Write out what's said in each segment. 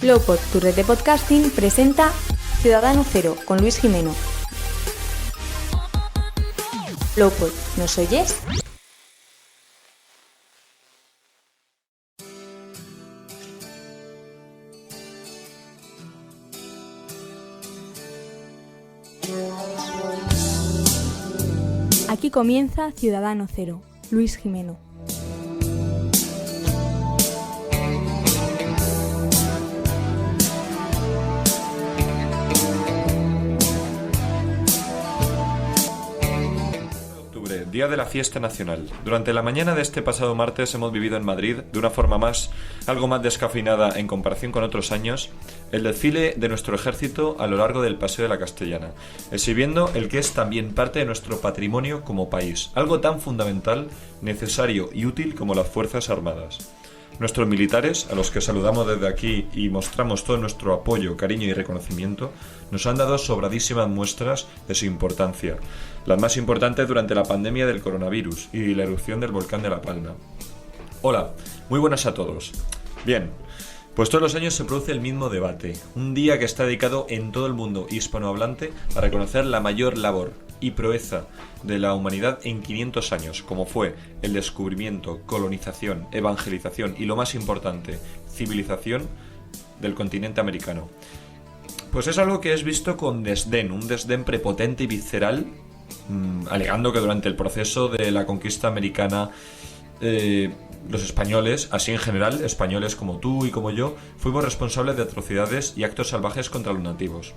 Lowpod, tu red de podcasting, presenta Ciudadano Cero con Luis Jimeno. Lowpod, ¿nos oyes? Aquí comienza Ciudadano Cero, Luis Jimeno. Día de la Fiesta Nacional. Durante la mañana de este pasado martes hemos vivido en Madrid, de una forma algo más descafeinada en comparación con otros años, el desfile de nuestro ejército a lo largo del Paseo de la Castellana, exhibiendo el que es también parte de nuestro patrimonio como país, algo tan fundamental, necesario y útil como las Fuerzas Armadas. Nuestros militares, a los que saludamos desde aquí y mostramos todo nuestro apoyo, cariño y reconocimiento, nos han dado sobradísimas muestras de su importancia, las más importantes durante la pandemia del coronavirus y la erupción del volcán de La Palma. Hola, muy buenas a todos. Bien, pues todos los años se produce el mismo debate, un día que está dedicado en todo el mundo hispanohablante a reconocer la mayor labor y proeza de la humanidad en 500 años, como fue el descubrimiento, colonización, evangelización y, lo más importante, civilización del continente americano. Pues es algo que es visto con desdén, un desdén prepotente y visceral, alegando que durante el proceso de la conquista americana los españoles, así en general, españoles como tú y como yo, fuimos responsables de atrocidades y actos salvajes contra los nativos.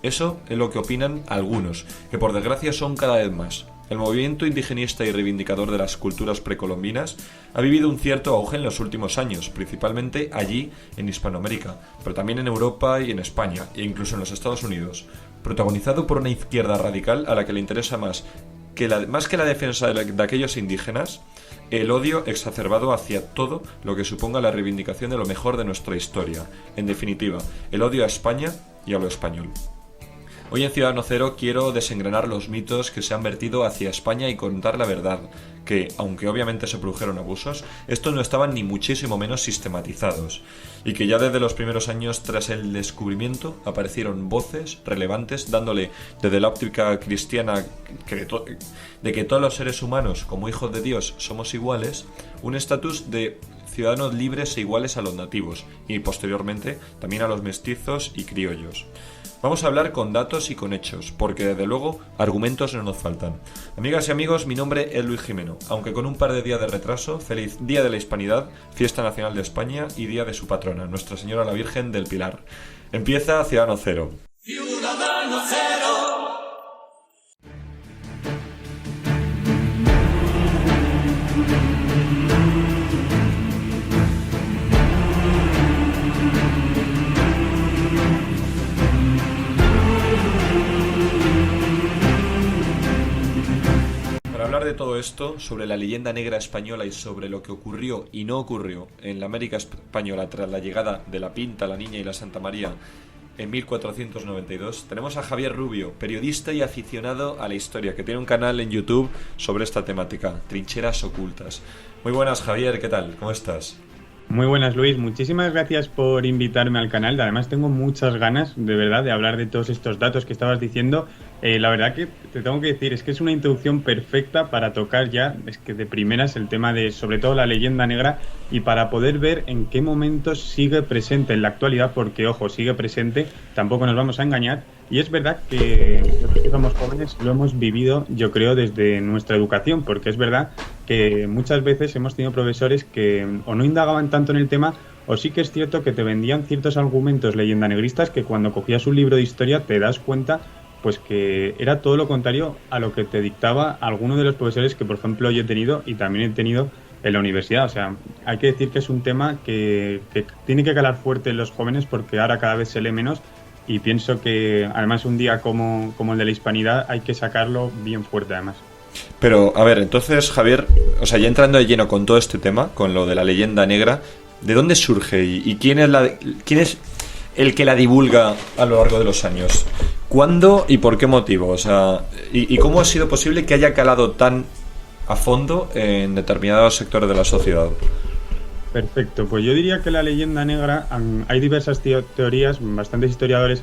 Eso es lo que opinan algunos, que por desgracia son cada vez más. El movimiento indigenista y reivindicador de las culturas precolombinas ha vivido un cierto auge en los últimos años, principalmente allí en Hispanoamérica, pero también en Europa y en España, e incluso en los Estados Unidos, protagonizado por una izquierda radical a la que le interesa más que la defensa de aquellos indígenas, el odio exacerbado hacia todo lo que suponga la reivindicación de lo mejor de nuestra historia. En definitiva, el odio a España y a lo español. Hoy en Ciudadano Cero quiero desengranar los mitos que se han vertido hacia España y contar la verdad, que, aunque obviamente se produjeron abusos, estos no estaban ni muchísimo menos sistematizados, y que ya desde los primeros años tras el descubrimiento aparecieron voces relevantes dándole desde la óptica cristiana de que todos los seres humanos, como hijos de Dios, somos iguales, un estatus de ciudadanos libres e iguales a los nativos, y posteriormente también a los mestizos y criollos. Vamos a hablar con datos y con hechos, porque desde luego argumentos no nos faltan. Amigas y amigos, mi nombre es Luis Jimeno, aunque con un par de días de retraso. Feliz Día de la Hispanidad, Fiesta Nacional de España y Día de su patrona, Nuestra Señora la Virgen del Pilar. Empieza Ciudadano Cero. Ciudadano Cero. De todo esto, sobre la leyenda negra española y sobre lo que ocurrió y no ocurrió en la América española tras la llegada de la Pinta, la Niña y la Santa María en 1492, tenemos a Javier Rubio, periodista y aficionado a la historia, que tiene un canal en YouTube sobre esta temática, Trincheras Ocultas. Muy buenas, Javier, ¿qué tal? ¿Cómo estás? Muy buenas, Luis. Muchísimas gracias por invitarme al canal. Además, tengo muchas ganas, de verdad, de hablar de todos estos datos que estabas diciendo. La verdad que te tengo que decir, es que es una introducción perfecta para tocar ya, es que de primeras, el tema de, sobre todo, la leyenda negra y para poder ver en qué momentos sigue presente en la actualidad, porque, ojo, sigue presente, tampoco nos vamos a engañar. Y es verdad que nosotros que somos jóvenes lo hemos vivido, yo creo, desde nuestra educación, porque es verdad que muchas veces hemos tenido profesores que o no indagaban tanto en el tema, o sí que es cierto que te vendían ciertos argumentos leyendanegristas que cuando cogías un libro de historia te das cuenta pues que era todo lo contrario a lo que te dictaba alguno de los profesores que, por ejemplo, yo he tenido y también he tenido en la universidad. O sea, hay que decir que es un tema que tiene que calar fuerte en los jóvenes porque ahora cada vez se lee menos y pienso que además un día como el de la Hispanidad hay que sacarlo bien fuerte además. Pero, a ver, entonces, Javier, o sea, ya entrando de lleno con todo este tema, con lo de la leyenda negra, ¿de dónde surge y quién es el que la divulga a lo largo de los años? ¿Cuándo y por qué motivo? O sea, ¿y cómo ha sido posible que haya calado tan a fondo en determinados sectores de la sociedad? Perfecto, pues yo diría que la leyenda negra, hay diversas teorías, bastantes historiadores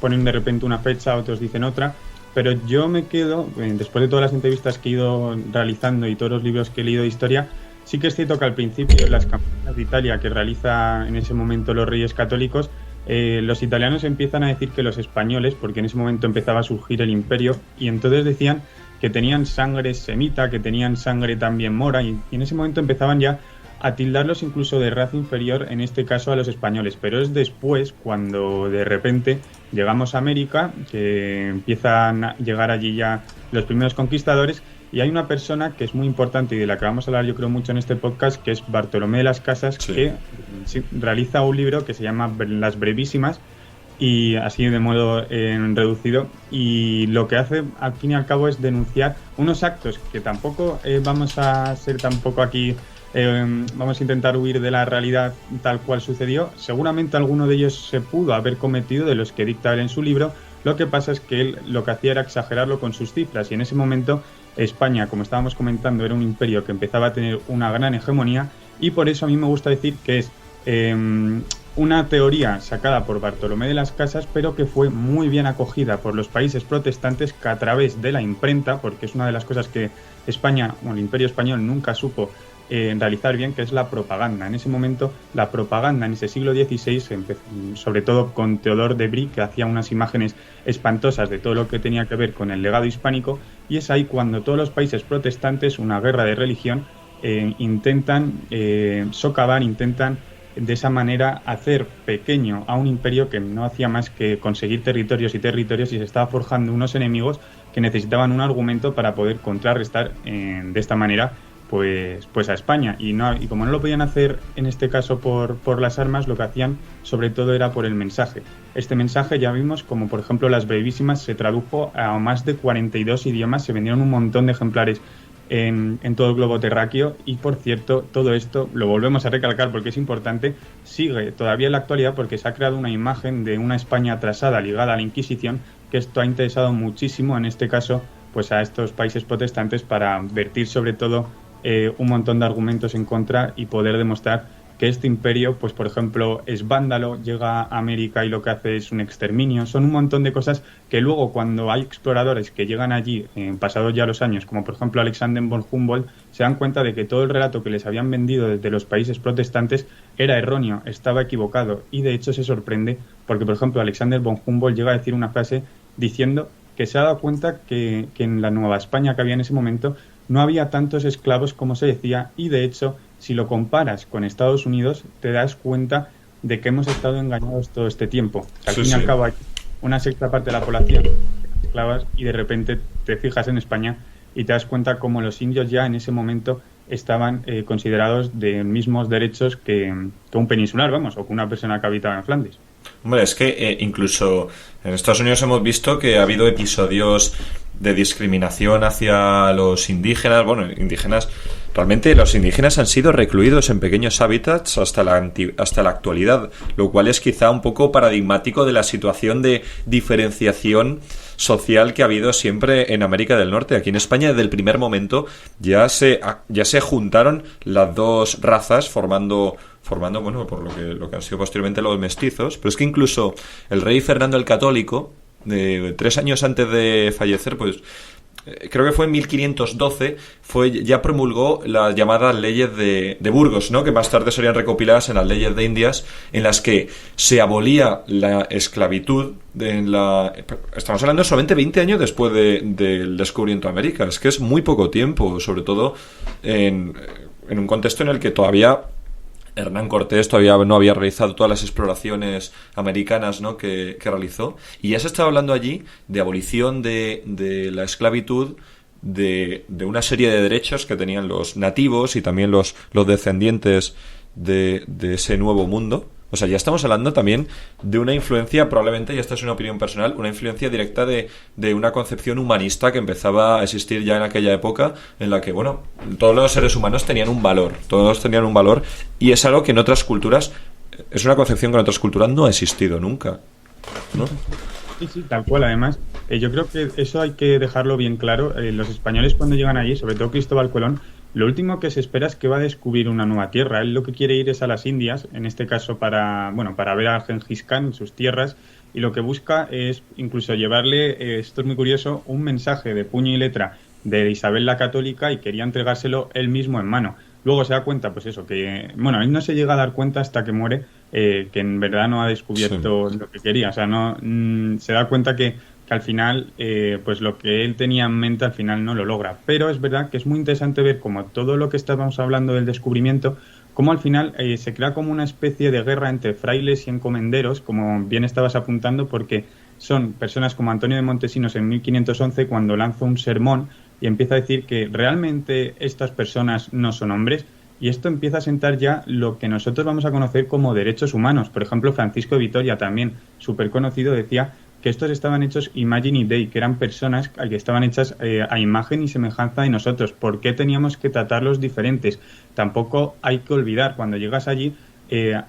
ponen de repente una fecha, otros dicen otra, pero yo me quedo, después de todas las entrevistas que he ido realizando y todos los libros que he leído de historia, sí que es cierto que al principio las campañas de Italia que realiza en ese momento los reyes católicos, los italianos empiezan a decir que los españoles, porque en ese momento empezaba a surgir el imperio, y entonces decían que tenían sangre semita, que tenían sangre también mora, y en ese momento empezaban ya a tildarlos incluso de raza inferior, en este caso a los españoles. Pero es después, cuando de repente llegamos a América, que empiezan a llegar allí ya los primeros conquistadores, y hay una persona que es muy importante y de la que vamos a hablar yo creo mucho en este podcast, que es Bartolomé de las Casas, Sí. que realiza un libro que se llama Las Brevísimas, y así de modo reducido, y lo que hace al fin y al cabo es denunciar unos actos que tampoco vamos a ser tampoco aquí... vamos a intentar huir de la realidad tal cual sucedió. Seguramente alguno de ellos se pudo haber cometido, de los que dicta él en su libro. Lo que pasa es que él lo que hacía era exagerarlo con sus cifras, y en ese momento España, como estábamos comentando, era un imperio que empezaba a tener una gran hegemonía, y por eso a mí me gusta decir que es una teoría sacada por Bartolomé de las Casas, pero que fue muy bien acogida por los países protestantes, que a través de la imprenta, porque es una de las cosas que España, o el imperio español, nunca supo realizar bien, que es la propaganda. En ese momento, la propaganda en ese siglo XVI, sobre todo con Teodor de Brie, que hacía unas imágenes espantosas de todo lo que tenía que ver con el legado hispánico, y es ahí cuando todos los países protestantes, una guerra de religión, intentan socavar, intentan de esa manera hacer pequeño a un imperio que no hacía más que conseguir territorios y territorios, y se estaba forjando unos enemigos que necesitaban un argumento para poder contrarrestar de esta manera pues a España, y como no lo podían hacer en este caso por las armas, lo que hacían sobre todo era por el mensaje. Este mensaje ya vimos como por ejemplo Las Brevísimas se tradujo a más de 42 idiomas, se vendieron un montón de ejemplares en todo el globo terráqueo, y por cierto todo esto, lo volvemos a recalcar porque es importante, sigue todavía en la actualidad, porque se ha creado una imagen de una España atrasada ligada a la Inquisición, que esto ha interesado muchísimo en este caso pues a estos países protestantes, para vertir sobre todo un montón de argumentos en contra y poder demostrar que este imperio, pues por ejemplo, es vándalo, llega a América y lo que hace es un exterminio. Son un montón de cosas que luego, cuando hay exploradores que llegan allí, pasados ya los años, como por ejemplo Alexander von Humboldt, se dan cuenta de que todo el relato que les habían vendido desde los países protestantes era erróneo, estaba equivocado, y de hecho se sorprende porque, por ejemplo, Alexander von Humboldt llega a decir una frase diciendo que se ha dado cuenta que en la Nueva España que había en ese momento no había tantos esclavos como se decía, y de hecho, si lo comparas con Estados Unidos, te das cuenta de que hemos estado engañados todo este tiempo. Al fin y al cabo hay una sexta parte de la población esclavas, y de repente te fijas en España y te das cuenta como los indios ya en ese momento estaban considerados de mismos derechos que un peninsular, vamos, o que una persona que habitaba en Flandes. Hombre, es que incluso en Estados Unidos hemos visto que ha habido episodios de discriminación hacia los indígenas. Bueno, indígenas, realmente los indígenas han sido recluidos en pequeños hábitats hasta la actualidad, lo cual es quizá un poco paradigmático de la situación de diferenciación social que ha habido siempre en América del Norte. Aquí en España, desde el primer momento, ya se juntaron las dos razas formando bueno, por lo que han sido posteriormente los mestizos. Pero es que incluso el rey Fernando el Católico, 3 años antes de fallecer, pues creo que fue en 1512, ya promulgó las llamadas leyes de Burgos, ¿no? Que más tarde serían recopiladas en las leyes de Indias, en las que se abolía la esclavitud estamos hablando solamente 20 años después del descubrimiento de América. Es que es muy poco tiempo, sobre todo en un contexto en el que todavía Hernán Cortés todavía no había realizado todas las exploraciones americanas, ¿no? que realizó, y ya se estaba hablando allí de abolición de la esclavitud, de una serie de derechos que tenían los nativos y también los descendientes de ese nuevo mundo. O sea, ya estamos hablando también de una influencia, probablemente, y esta es una opinión personal, una influencia directa de una concepción humanista que empezaba a existir ya en aquella época, en la que, bueno, todos los seres humanos tenían un valor, y es algo que en otras culturas, es una concepción que en otras culturas no ha existido nunca, ¿no? Sí, tal cual. Además, yo creo que eso hay que dejarlo bien claro. Los españoles, cuando llegan allí, sobre todo Cristóbal Colón, lo último que se espera es que va a descubrir una nueva tierra. Él lo que quiere ir es a las Indias, en este caso para ver a Gengis Khan en sus tierras, y lo que busca es incluso llevarle, esto es muy curioso, un mensaje de puño y letra de Isabel la Católica, y quería entregárselo él mismo en mano. Luego se da cuenta, pues eso, que, bueno, él no se llega a dar cuenta hasta que muere, que en verdad no ha descubierto lo que quería. O sea, no se da cuenta que al final, pues lo que él tenía en mente al final no lo logra. Pero es verdad que es muy interesante ver como todo lo que estábamos hablando del descubrimiento, cómo al final se crea como una especie de guerra entre frailes y encomenderos, como bien estabas apuntando, porque son personas como Antonio de Montesinos en 1511 cuando lanza un sermón y empieza a decir que realmente estas personas no son hombres, y esto empieza a sentar ya lo que nosotros vamos a conocer como derechos humanos. Por ejemplo, Francisco de Vitoria, también súper conocido, decía que estos estaban hechos imagine Dei, que eran personas que estaban hechas a imagen y semejanza de nosotros. ¿Por qué teníamos que tratarlos diferentes? Tampoco hay que olvidar, cuando llegas allí,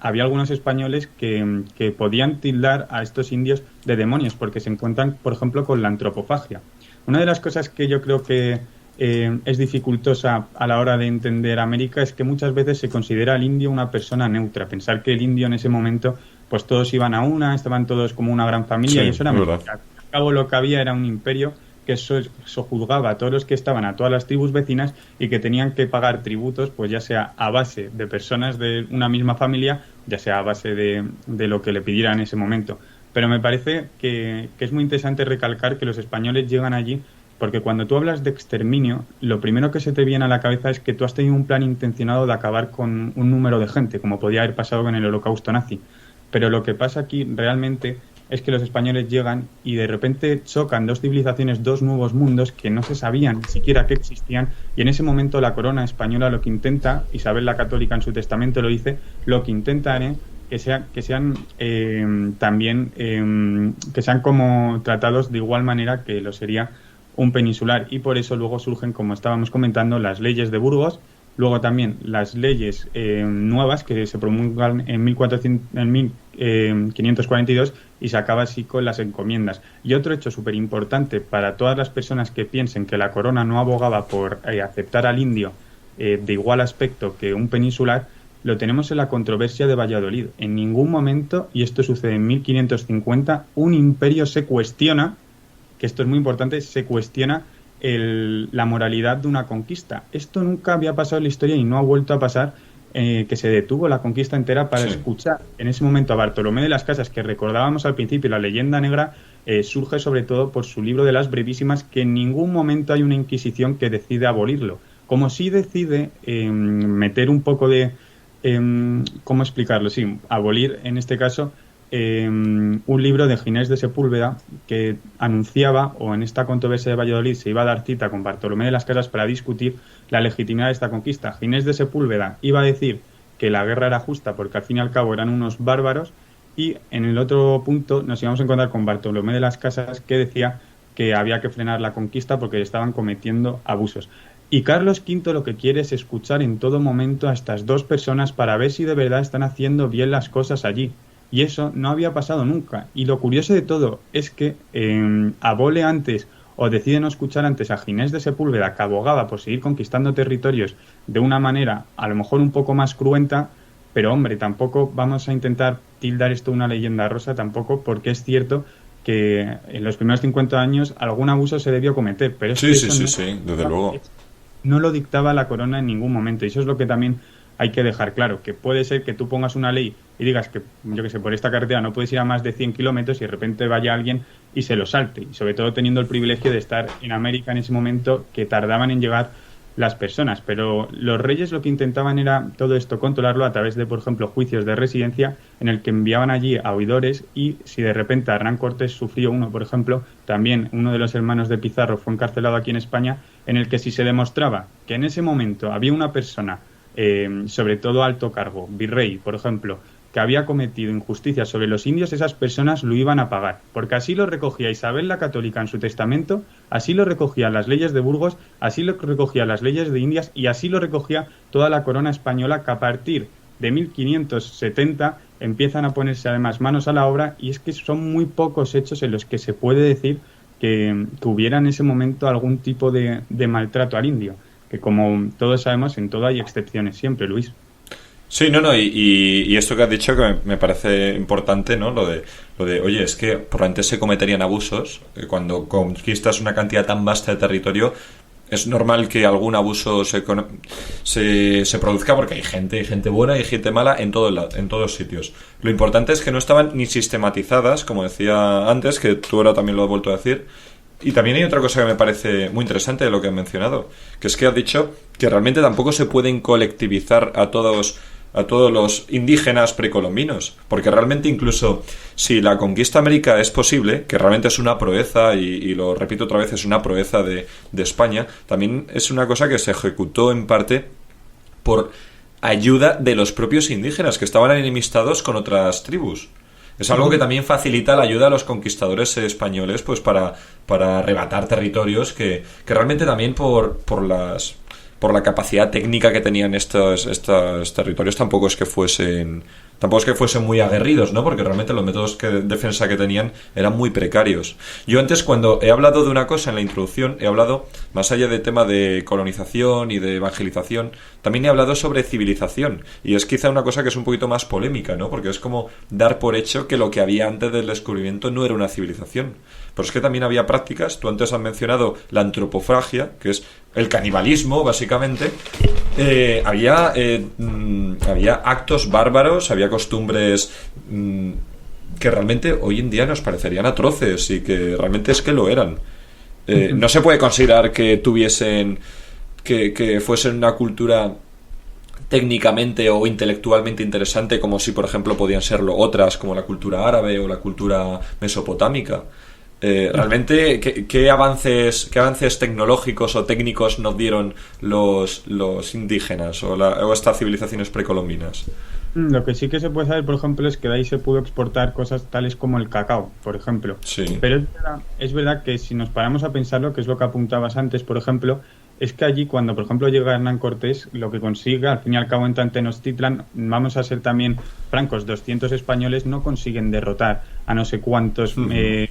había algunos españoles que podían tildar a estos indios de demonios, porque se encuentran, por ejemplo, con la antropofagia. Una de las cosas que yo creo que es dificultosa a la hora de entender América es que muchas veces se considera al indio una persona neutra. Pensar que el indio en ese momento, pues todos iban a una, estaban todos como una gran familia, y eso era mentira. Al cabo lo que había era un imperio que sojuzgaba a todos los que estaban, a todas las tribus vecinas, y que tenían que pagar tributos, pues ya sea a base de personas de una misma familia, ya sea a base de lo que le pidieran en ese momento. Pero me parece que es muy interesante recalcar que los españoles llegan allí porque cuando tú hablas de exterminio, lo primero que se te viene a la cabeza es que tú has tenido un plan intencionado de acabar con un número de gente, como podía haber pasado con el Holocausto nazi. Pero lo que pasa aquí realmente es que los españoles llegan y de repente chocan dos civilizaciones, dos nuevos mundos que no se sabían ni siquiera que existían, y en ese momento la corona española lo que intenta, Isabel la Católica en su testamento lo dice, lo que intenta es que sean también que sean como tratados de igual manera que lo sería un peninsular, y por eso luego surgen, como estábamos comentando, las leyes de Burgos, luego también las leyes nuevas que se promulgan en 1542, y se acaba así con las encomiendas. Y otro hecho súper importante para todas las personas que piensen que la corona no abogaba por aceptar al indio de igual aspecto que un peninsular, lo tenemos en la controversia de Valladolid. En ningún momento, y esto sucede en 1550, un imperio se cuestiona, que esto es muy importante, se cuestiona la moralidad de una conquista. Esto nunca había pasado en la historia y no ha vuelto a pasar, que se detuvo la conquista entera para escuchar en ese momento a Bartolomé de las Casas, que recordábamos al principio, la leyenda negra, surge sobre todo por su libro de las Brevísimas, que en ningún momento hay una Inquisición que decide abolirlo. Como sí decide meter un poco de... ¿cómo explicarlo? Sí, abolir en este caso un libro de Ginés de Sepúlveda que anunciaba, o en esta controversia de Valladolid se iba a dar cita con Bartolomé de las Casas para discutir la legitimidad de esta conquista. Ginés de Sepúlveda iba a decir que la guerra era justa porque al fin y al cabo eran unos bárbaros, y en el otro punto nos íbamos a encontrar con Bartolomé de las Casas, que decía que había que frenar la conquista porque estaban cometiendo abusos. Y Carlos V lo que quiere es escuchar en todo momento a estas dos personas para ver si de verdad están haciendo bien las cosas allí. Y eso no había pasado nunca. Y lo curioso de todo es que abole antes, o decide no escuchar antes a Ginés de Sepúlveda, que abogaba por seguir conquistando territorios de una manera a lo mejor un poco más cruenta, pero hombre, tampoco vamos a intentar tildar esto una leyenda rosa tampoco, porque es cierto que en los primeros 50 años algún abuso se debió cometer, pero sí, desde luego. No lo dictaba la corona en ningún momento, y eso es lo que también hay que dejar claro, que puede ser que tú pongas una ley y digas que, yo que sé, por esta carretera no puedes ir a más de 100 kilómetros, y de repente vaya alguien y se lo salte, y sobre todo teniendo el privilegio de estar en América en ese momento, que tardaban en llegar las personas. Pero los reyes lo que intentaban era todo esto controlarlo a través de, por ejemplo, juicios de residencia, en el que enviaban allí a oidores, y si de repente Hernán Cortés sufrió uno, por ejemplo, también uno de los hermanos de Pizarro fue encarcelado aquí en España, en el que si se demostraba que en ese momento había una persona, sobre todo alto cargo, virrey, por ejemplo, que había cometido injusticias sobre los indios, esas personas lo iban a pagar, porque así lo recogía Isabel la Católica en su testamento, así lo recogían las leyes de Burgos, así lo recogían las leyes de Indias, y así lo recogía toda la corona española, que a partir de 1570 empiezan a ponerse además manos a la obra, y es que son muy pocos hechos en los que se puede decir que hubiera en ese momento algún tipo de maltrato al indio. que como todos sabemos, en todo hay excepciones siempre, Luis. Sí, no, y esto que has dicho que me parece importante, ¿no? Lo de, oye, es que probablemente se cometerían abusos. Cuando conquistas una cantidad tan vasta de territorio, es normal que algún abuso se produzca porque hay gente buena y hay gente mala en todos sitios. Lo importante es que no estaban ni sistematizadas, como decía antes, que tú ahora también lo has vuelto a decir. Y también hay otra cosa que me parece muy interesante de lo que has mencionado, que es que has dicho que realmente tampoco se pueden colectivizar a todos los indígenas precolombinos, porque realmente incluso si la conquista de América es posible, que realmente es una proeza, y lo repito otra vez, es una proeza de España, también es una cosa que se ejecutó en parte por ayuda de los propios indígenas, que estaban enemistados con otras tribus. Es algo que también facilita la ayuda a los conquistadores españoles, pues para arrebatar territorios que realmente también por la capacidad técnica que tenían estos territorios tampoco es que fuesen muy aguerridos, ¿no? Porque realmente los métodos de defensa que tenían eran muy precarios. Yo antes, cuando he hablado de una cosa en la introducción, he hablado, más allá del tema de colonización y de evangelización, también he hablado sobre civilización. Y es quizá una cosa que es un poquito más polémica, ¿no? Porque es como dar por hecho que lo que había antes del descubrimiento no era una civilización. Pero es que también había prácticas, tú antes has mencionado la antropofagia, que es el canibalismo, básicamente. Había actos bárbaros, había costumbres que realmente hoy en día nos parecerían atroces y que realmente es que lo eran. No se puede considerar que tuviesen que fuesen una cultura técnicamente o intelectualmente interesante, como si por ejemplo podían serlo otras como la cultura árabe o la cultura mesopotámica. Realmente, ¿qué avances tecnológicos o técnicos nos dieron los indígenas o estas civilizaciones precolombinas? Lo que sí que se puede saber, por ejemplo, es que de ahí se pudo exportar cosas tales como el cacao, por ejemplo. Sí. Pero es verdad que si nos paramos a pensarlo, que es lo que apuntabas antes, por ejemplo, es que allí cuando, por ejemplo, llega Hernán Cortés, lo que consigue, al fin y al cabo, en Tenochtitlan, vamos a ser también francos, 200 españoles no consiguen derrotar a no sé cuántos.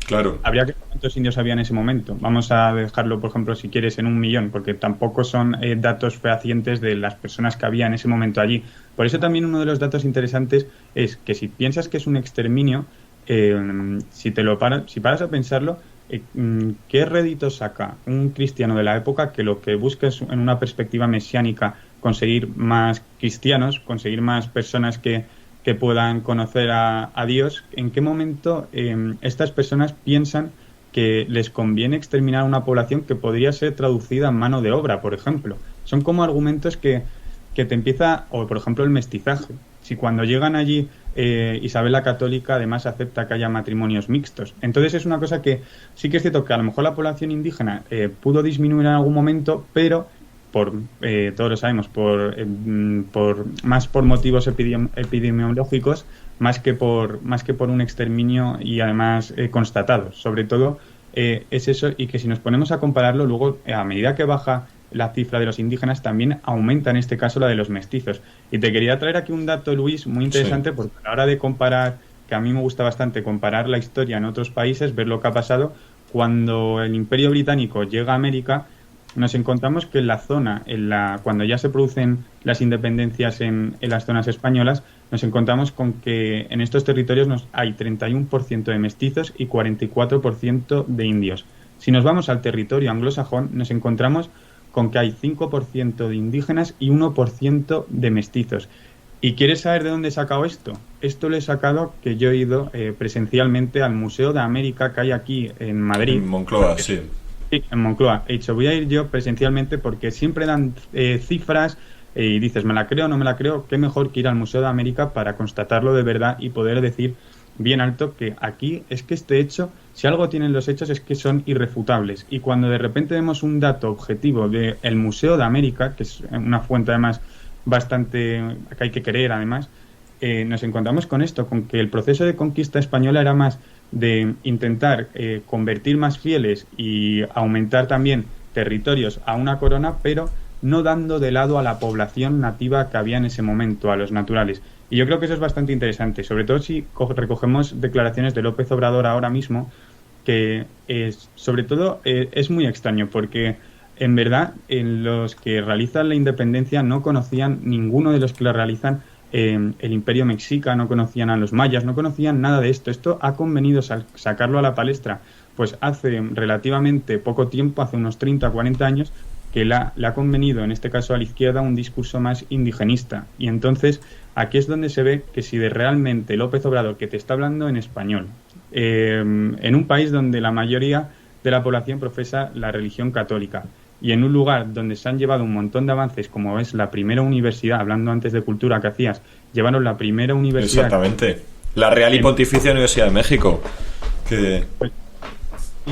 Claro. Habría que ver cuántos indios había en ese momento. Vamos a dejarlo, por ejemplo, si quieres, en 1.000.000, porque tampoco son datos fehacientes de las personas que había en ese momento allí. Por eso también uno de los datos interesantes es que si piensas que es un exterminio, si paras a pensarlo, ¿qué rédito saca un cristiano de la época que lo que busca es, en una perspectiva mesiánica, conseguir más cristianos, conseguir más personas que puedan conocer a Dios? ¿En qué momento estas personas piensan que les conviene exterminar a una población que podría ser traducida en mano de obra, por ejemplo? Son como argumentos que te empieza, o por ejemplo el mestizaje. Si cuando llegan allí Isabel la Católica además acepta que haya matrimonios mixtos. Entonces es una cosa que sí que es cierto que a lo mejor la población indígena pudo disminuir en algún momento, pero todos lo sabemos, por motivos epidemiológicos más que por un exterminio y además constatados. Sobre todo es eso, y que si nos ponemos a compararlo luego, a medida que baja la cifra de los indígenas, también aumenta en este caso la de los mestizos. Y te quería traer aquí un dato, Luis, muy interesante, sí, porque a la hora de comparar, que a mí me gusta bastante comparar la historia en otros países, ver lo que ha pasado, cuando el Imperio Británico llega a América, nos encontramos que en la zona, cuando ya se producen las independencias en las zonas españolas, nos encontramos con que en estos territorios hay 31% de mestizos y 44% de indios. Si nos vamos al territorio anglosajón, nos encontramos con que hay 5% de indígenas y 1% de mestizos. ¿Y quieres saber de dónde he sacado esto? Esto lo he sacado que yo he ido presencialmente al Museo de América que hay aquí en Madrid. En Moncloa, sí. Sí, en Moncloa. He dicho, voy a ir yo presencialmente porque siempre dan cifras y dices, ¿me la creo o no me la creo? Qué mejor que ir al Museo de América para constatarlo de verdad y poder decir bien alto que aquí es que este hecho, si algo tienen los hechos, es que son irrefutables. Y cuando de repente vemos un dato objetivo del Museo de América, que es una fuente además bastante que hay que creer además, nos encontramos con esto, con que el proceso de conquista española era más de intentar convertir más fieles y aumentar también territorios a una corona, pero no dando de lado a la población nativa que había en ese momento, a los naturales. Y yo creo que eso es bastante interesante, sobre todo si recogemos declaraciones de López Obrador ahora mismo, que sobre todo es muy extraño, porque en verdad, en los que realizan la independencia no conocían, ninguno de los que la realizan, el Imperio Mexica, no conocían a los mayas, no conocían nada de esto. Esto ha convenido sacarlo a la palestra, pues hace relativamente poco tiempo, hace unos 30, 40 años, que le ha convenido, en este caso a la izquierda, un discurso más indigenista. Y entonces, aquí es donde se ve que si de realmente López Obrador, que te está hablando en español, en un país donde la mayoría de la población profesa la religión católica, y en un lugar donde se han llevado un montón de avances, como es la primera universidad, hablando antes de cultura que hacías, llevaron la primera universidad... Exactamente. La Real y Pontificia Universidad de México. Que...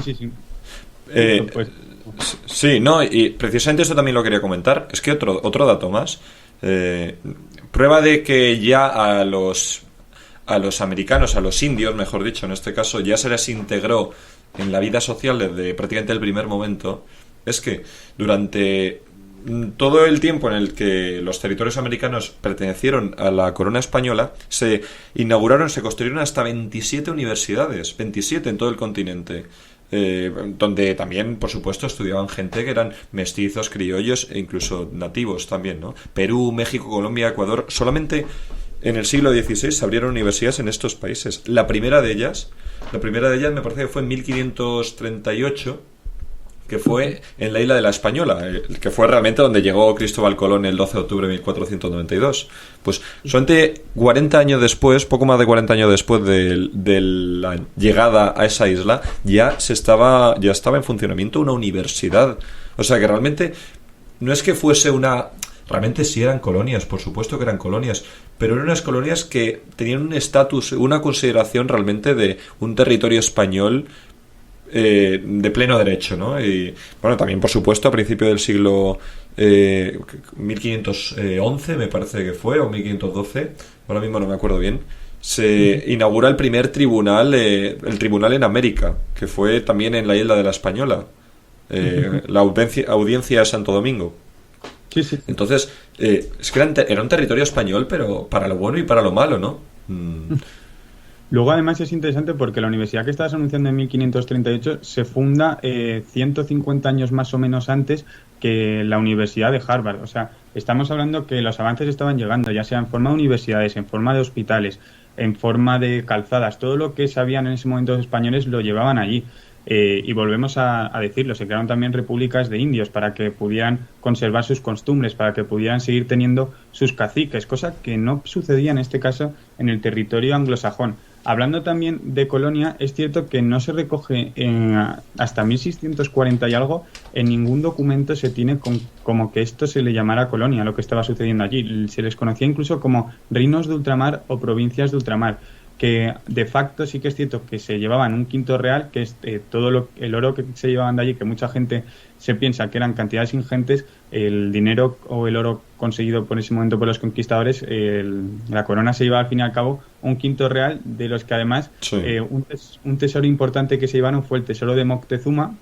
Sí. Pues... Sí, no, y precisamente eso también lo quería comentar. Es que otro dato más. Prueba de que ya a los americanos, a los indios, mejor dicho, en este caso, ya se les integró en la vida social desde prácticamente el primer momento, es que durante todo el tiempo en el que los territorios americanos pertenecieron a la corona española, se construyeron hasta 27 universidades, 27 en todo el continente. Donde también, por supuesto, estudiaban gente que eran mestizos, criollos e incluso nativos también, ¿no? Perú, México, Colombia, Ecuador. Solamente en el siglo XVI se abrieron universidades en estos países. La primera de ellas me parece que fue en 1538, que fue en la isla de la Española, que fue realmente donde llegó Cristóbal Colón el 12 de octubre de 1492. Pues solamente 40 años después, poco más de 40 años después de la llegada a esa isla, ya estaba en funcionamiento una universidad. O sea que realmente no es que fuese realmente sí eran colonias, por supuesto que eran colonias, pero eran unas colonias que tenían un estatus, una consideración realmente de un territorio español de pleno derecho, ¿no? Y bueno, también por supuesto a principios del siglo 1511 me parece que fue, o 1512, ahora mismo no me acuerdo bien, se inaugura el primer tribunal, el tribunal en América, que fue también en la isla de la Española, la audiencia de Santo Domingo. Sí. Entonces, es que era un territorio español, pero para lo bueno y para lo malo, ¿no? Luego, además, es interesante porque la universidad que estabas anunciando en 1538 se funda 150 años más o menos antes que la Universidad de Harvard. O sea, estamos hablando que los avances estaban llegando, ya sea en forma de universidades, en forma de hospitales, en forma de calzadas. Todo lo que sabían en ese momento los españoles lo llevaban allí. Y volvemos a decirlo, se crearon también repúblicas de indios para que pudieran conservar sus costumbres, para que pudieran seguir teniendo sus caciques, cosa que no sucedía en este caso en el territorio anglosajón. Hablando también de colonia, es cierto que no se recoge hasta 1640 y algo, en ningún documento se tiene como que esto se le llamara colonia, lo que estaba sucediendo allí. Se les conocía incluso como reinos de ultramar o provincias de ultramar, que de facto sí que es cierto que se llevaban un quinto real, que es todo el oro que se llevaban de allí, que mucha gente se piensa que eran cantidades ingentes. El dinero o el oro conseguido por ese momento por los conquistadores, la corona se lleva al fin y al cabo un quinto real, de los que además sí. Un tesoro importante que se llevaron fue el tesoro de Moctezuma,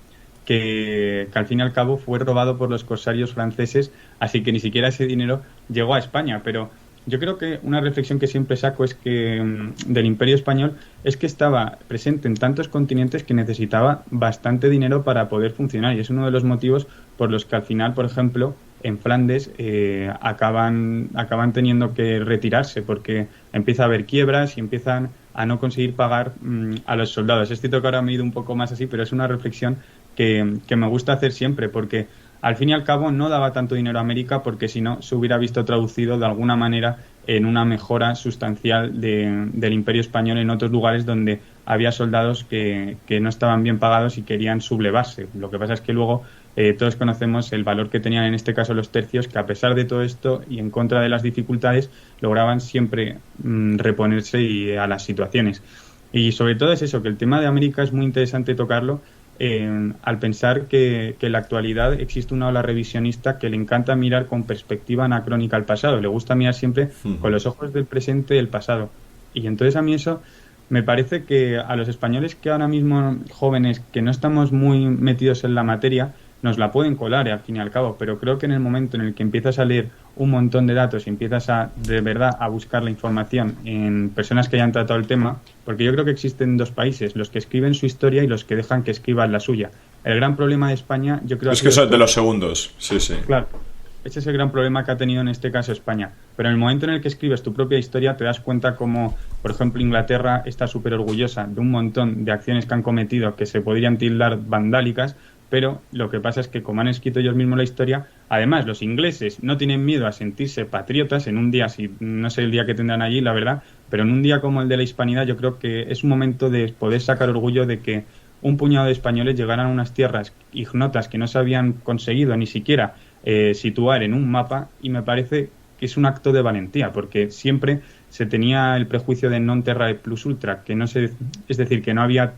que al fin y al cabo fue robado por los corsarios franceses, así que ni siquiera ese dinero llegó a España. Pero yo creo que una reflexión que siempre saco es que del Imperio Español es que estaba presente en tantos continentes que necesitaba bastante dinero para poder funcionar, y es uno de los motivos por los que al final, por ejemplo, en Flandes acaban teniendo que retirarse, porque empieza a haber quiebras y empiezan a no conseguir pagar a los soldados. Es cierto que ahora me he ido un poco más así, pero es una reflexión que me gusta hacer siempre, porque al fin y al cabo no daba tanto dinero a América, porque si no se hubiera visto traducido de alguna manera en una mejora sustancial del Imperio Español en otros lugares donde había soldados que no estaban bien pagados y querían sublevarse. Lo que pasa es que luego todos conocemos el valor que tenían en este caso los tercios, que a pesar de todo esto y en contra de las dificultades lograban siempre reponerse a las situaciones. Y sobre todo es eso, que el tema de América es muy interesante tocarlo, al pensar que en la actualidad existe una ola revisionista que le encanta mirar con perspectiva anacrónica al pasado, le gusta mirar siempre con los ojos del presente y del pasado. Y entonces a mí eso me parece que a los españoles que ahora mismo, jóvenes, que no estamos muy metidos en la materia, nos la pueden colar al fin y al cabo, pero creo que en el momento en el que empiezas a leer un montón de datos y empiezas de verdad a buscar la información en personas que hayan tratado el tema, porque yo creo que existen dos países, los que escriben su historia y los que dejan que escriban la suya. El gran problema de España, yo creo es que son de los segundos, sí. Claro, ese es el gran problema que ha tenido en este caso España. Pero en el momento en el que escribes tu propia historia te das cuenta como, por ejemplo, Inglaterra está súper orgullosa de un montón de acciones que han cometido que se podrían tildar vandálicas, pero lo que pasa es que como han escrito ellos mismos la historia, además los ingleses no tienen miedo a sentirse patriotas en un día, si no sé el día que tendrán allí, la verdad, pero en un día como el de la Hispanidad yo creo que es un momento de poder sacar orgullo de que un puñado de españoles llegaran a unas tierras ignotas que no se habían conseguido ni siquiera situar en un mapa, y me parece que es un acto de valentía, porque siempre se tenía el prejuicio de non terra plus ultra, que no se, es decir, que no había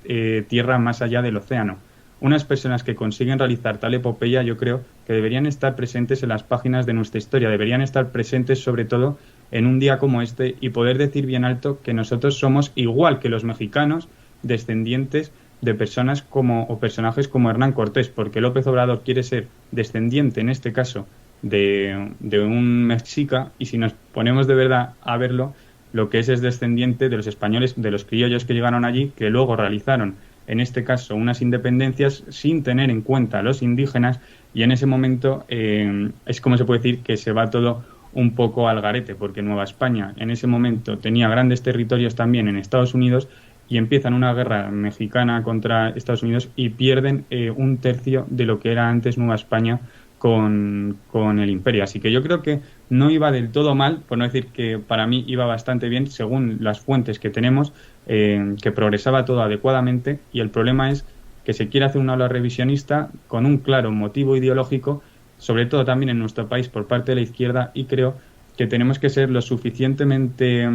tierra más allá del océano. Unas personas que consiguen realizar tal epopeya, yo creo que deberían estar presentes en las páginas de nuestra historia, deberían estar presentes sobre todo en un día como este y poder decir bien alto que nosotros somos, igual que los mexicanos, descendientes de personas como o personajes como Hernán Cortés, porque López Obrador quiere ser descendiente, en este caso, de un mexica, y si nos ponemos de verdad a verlo, lo que es descendiente de los españoles, de los criollos que llegaron allí, que luego realizaron, en este caso, unas independencias sin tener en cuenta a los indígenas, y en ese momento es como se puede decir que se va todo un poco al garete, porque Nueva España en ese momento tenía grandes territorios también en Estados Unidos, y empiezan una guerra mexicana contra Estados Unidos y pierden un tercio de lo que era antes Nueva España con el imperio. Así que yo creo que no iba del todo mal, por no decir que para mí iba bastante bien, según las fuentes que tenemos, que progresaba todo adecuadamente, y el problema es que se quiere hacer una ola revisionista con un claro motivo ideológico, sobre todo también en nuestro país por parte de la izquierda, y creo que tenemos que ser lo suficientemente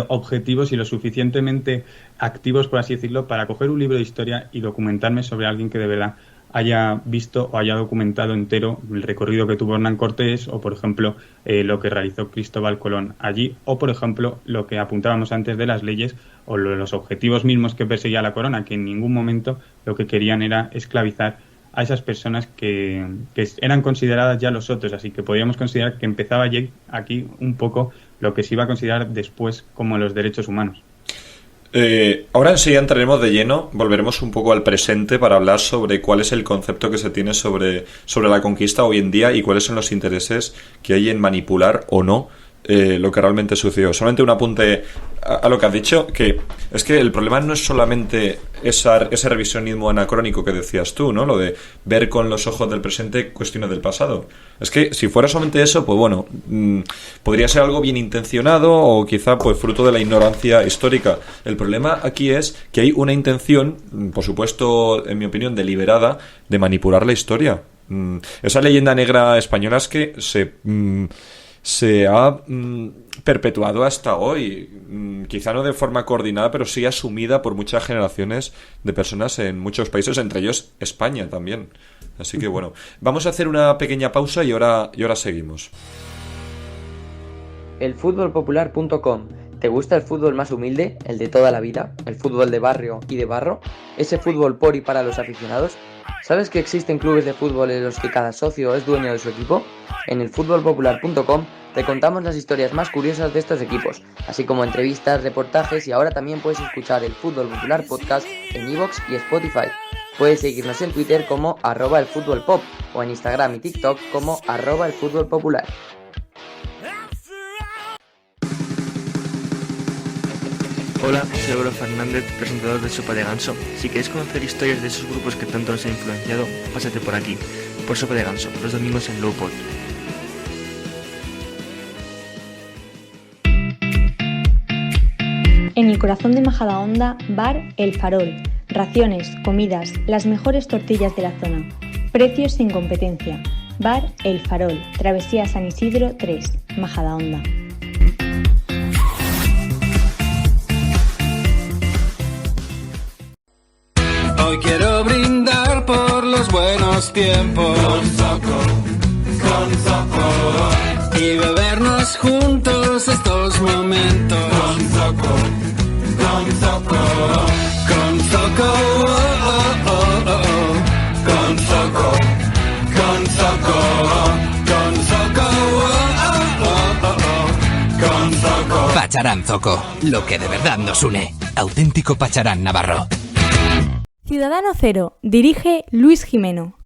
objetivos y lo suficientemente activos, por así decirlo, para coger un libro de historia y documentarme sobre alguien que de verdad haya visto o haya documentado entero el recorrido que tuvo Hernán Cortés, o por ejemplo lo que realizó Cristóbal Colón allí, o por ejemplo lo que apuntábamos antes de las leyes o los objetivos mismos que perseguía la corona, que en ningún momento lo que querían era esclavizar a esas personas que eran consideradas ya los otros, así que podríamos considerar que empezaba aquí un poco lo que se iba a considerar después como los derechos humanos. Ahora enseguida entraremos de lleno, volveremos un poco al presente para hablar sobre cuál es el concepto que se tiene sobre la conquista hoy en día y cuáles son los intereses que hay en manipular o no lo que realmente sucedió. Solamente un apunte a lo que has dicho, que es que el problema no es solamente ese revisionismo anacrónico que decías tú, ¿no? Lo de ver con los ojos del presente cuestiones del pasado. Es que si fuera solamente eso, pues bueno, podría ser algo bien intencionado o quizá pues fruto de la ignorancia histórica. El problema aquí es que hay una intención, por supuesto, en mi opinión, deliberada, de manipular la historia. Esa leyenda negra española es que se ha perpetuado hasta hoy, quizá no de forma coordinada, pero sí asumida por muchas generaciones de personas en muchos países, entre ellos España también. Así que bueno, vamos a hacer una pequeña pausa y ahora seguimos. Elfutbolpopular.com. ¿Te gusta el fútbol más humilde, el de toda la vida, el fútbol de barrio y de barro? ¿Ese fútbol por y para los aficionados? ¿Sabes que existen clubes de fútbol en los que cada socio es dueño de su equipo? En elfutbolpopular.com te contamos las historias más curiosas de estos equipos, así como entrevistas, reportajes, y ahora también puedes escuchar el Fútbol Popular Podcast en iVoox y Spotify. Puedes seguirnos en Twitter como @elfutbolpop o en Instagram y TikTok como @elfutbolpopular. Hola, soy Álvaro Fernández, presentador de Sopa de Ganso. Si queréis conocer historias de esos grupos que tanto nos han influenciado, pásate por aquí, por Sopa de Ganso, los domingos en Lowpod. En el corazón de Majadahonda, Bar El Farol. Raciones, comidas, las mejores tortillas de la zona. Precios sin competencia. Bar El Farol, Travesía San Isidro 3, Majadahonda. Hoy quiero brindar por los buenos tiempos con Zoco y bebernos juntos estos momentos con Zoco, con Zoco, con Zoco, con Zoco, con Zoco. Pacharán Zoco, lo que de verdad nos une. Auténtico Pacharán navarro. Ciudadano Cero, dirige Luis Jimeno.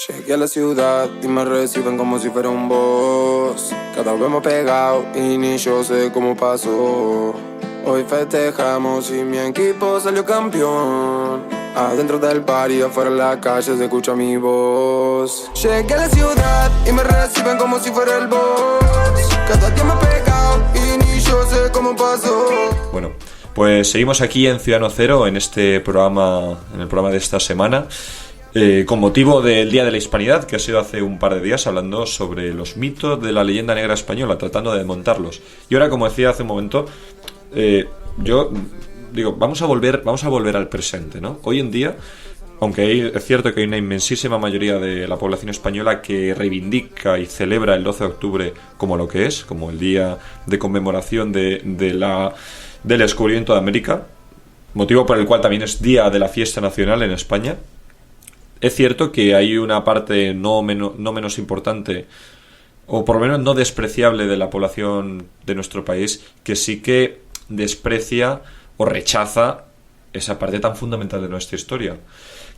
Llegué a la ciudad y me reciben como si fuera un boss. Cada vez más pegado y ni yo sé cómo pasó. Hoy festejamos y mi equipo salió campeón. Adentro del bar y afuera en la calle se escucha mi voz. Llegué a la ciudad y me reciben como si fuera el boss. Cada día más pegado y ni yo sé cómo pasó. Bueno, pues seguimos aquí en Ciudadano Cero, en este programa, en el programa de esta semana. Con motivo del Día de la Hispanidad, que ha sido hace un par de días, hablando sobre los mitos de la leyenda negra española, tratando de desmontarlos. Y ahora, como decía hace un momento, yo digo, vamos a volver al presente, ¿no? Hoy en día, aunque es cierto que hay una inmensísima mayoría de la población española que reivindica y celebra el 12 de octubre como lo que es, como el día de conmemoración del descubrimiento de América, motivo por el cual también es día de la fiesta nacional en España. Es cierto que hay una parte no menos importante, o por lo menos no despreciable, de la población de nuestro país, que sí que desprecia o rechaza esa parte tan fundamental de nuestra historia.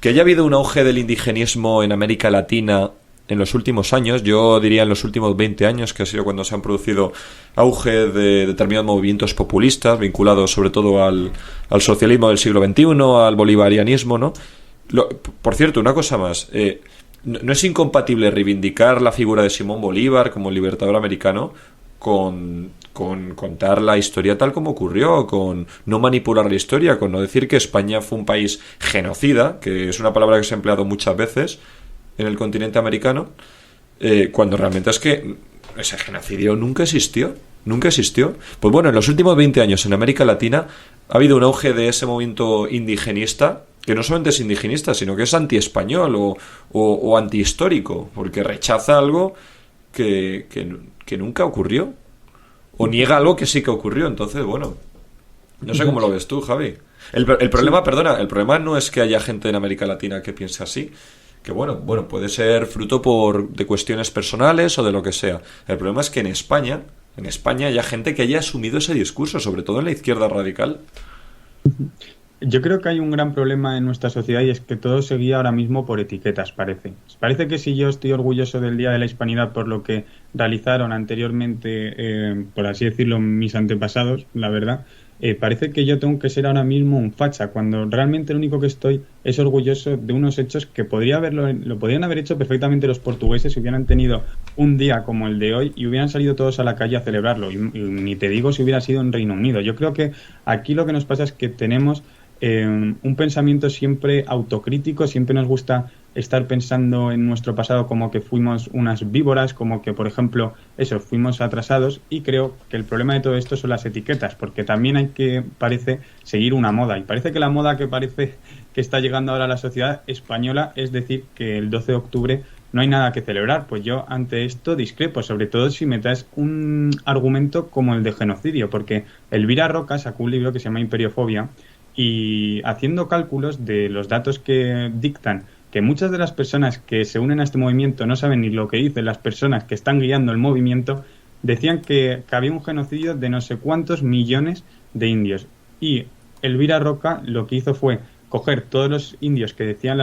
Que haya habido un auge del indigenismo en América Latina en los últimos años, yo diría en los últimos 20 años, que ha sido cuando se han producido auge de determinados movimientos populistas, vinculados sobre todo al socialismo del siglo XXI, al bolivarianismo, ¿no? Por cierto, una cosa más, no es incompatible reivindicar la figura de Simón Bolívar como libertador americano con contar la historia tal como ocurrió, con no manipular la historia, con no decir que España fue un país genocida, que es una palabra que se ha empleado muchas veces en el continente americano, cuando realmente es que ese genocidio nunca existió. Pues bueno, en los últimos 20 años en América Latina ha habido un auge de ese movimiento indigenista, que no solamente es indigenista, sino que es anti-español o antihistórico, porque rechaza algo que nunca ocurrió, o niega algo que sí que ocurrió. Entonces, bueno, no sé cómo lo ves tú, Javi. El problema no es que haya gente en América Latina que piense así, que bueno, puede ser fruto de cuestiones personales o de lo que sea. El problema es que en España haya gente que haya asumido ese discurso, sobre todo en la izquierda radical. Yo creo que hay un gran problema en nuestra sociedad y es que todo se guía ahora mismo por etiquetas, parece. Parece que si yo estoy orgulloso del Día de la Hispanidad por lo que realizaron anteriormente, por así decirlo, mis antepasados, la verdad, parece que yo tengo que ser ahora mismo un facha, cuando realmente lo único que estoy es orgulloso de unos hechos que lo podrían haber hecho perfectamente los portugueses si hubieran tenido un día como el de hoy y hubieran salido todos a la calle a celebrarlo. Y ni te digo si hubiera sido en Reino Unido. Yo creo que aquí lo que nos pasa es que tenemos un pensamiento siempre autocrítico, siempre nos gusta estar pensando en nuestro pasado como que fuimos unas víboras, como que, por ejemplo, fuimos atrasados, y creo que el problema de todo esto son las etiquetas, porque también hay que, parece, seguir una moda, y parece que la moda que parece que está llegando ahora a la sociedad española es decir que el 12 de octubre no hay nada que celebrar. Pues yo ante esto discrepo, sobre todo si me traes un argumento como el de genocidio, porque Elvira Roca sacó un libro que se llama Imperiofobia, y haciendo cálculos de los datos que dictan que muchas de las personas que se unen a este movimiento no saben ni lo que dicen las personas que están guiando el movimiento, decían que había un genocidio de no sé cuántos millones de indios. Y Elvira Roca lo que hizo fue coger todos los indios que decían,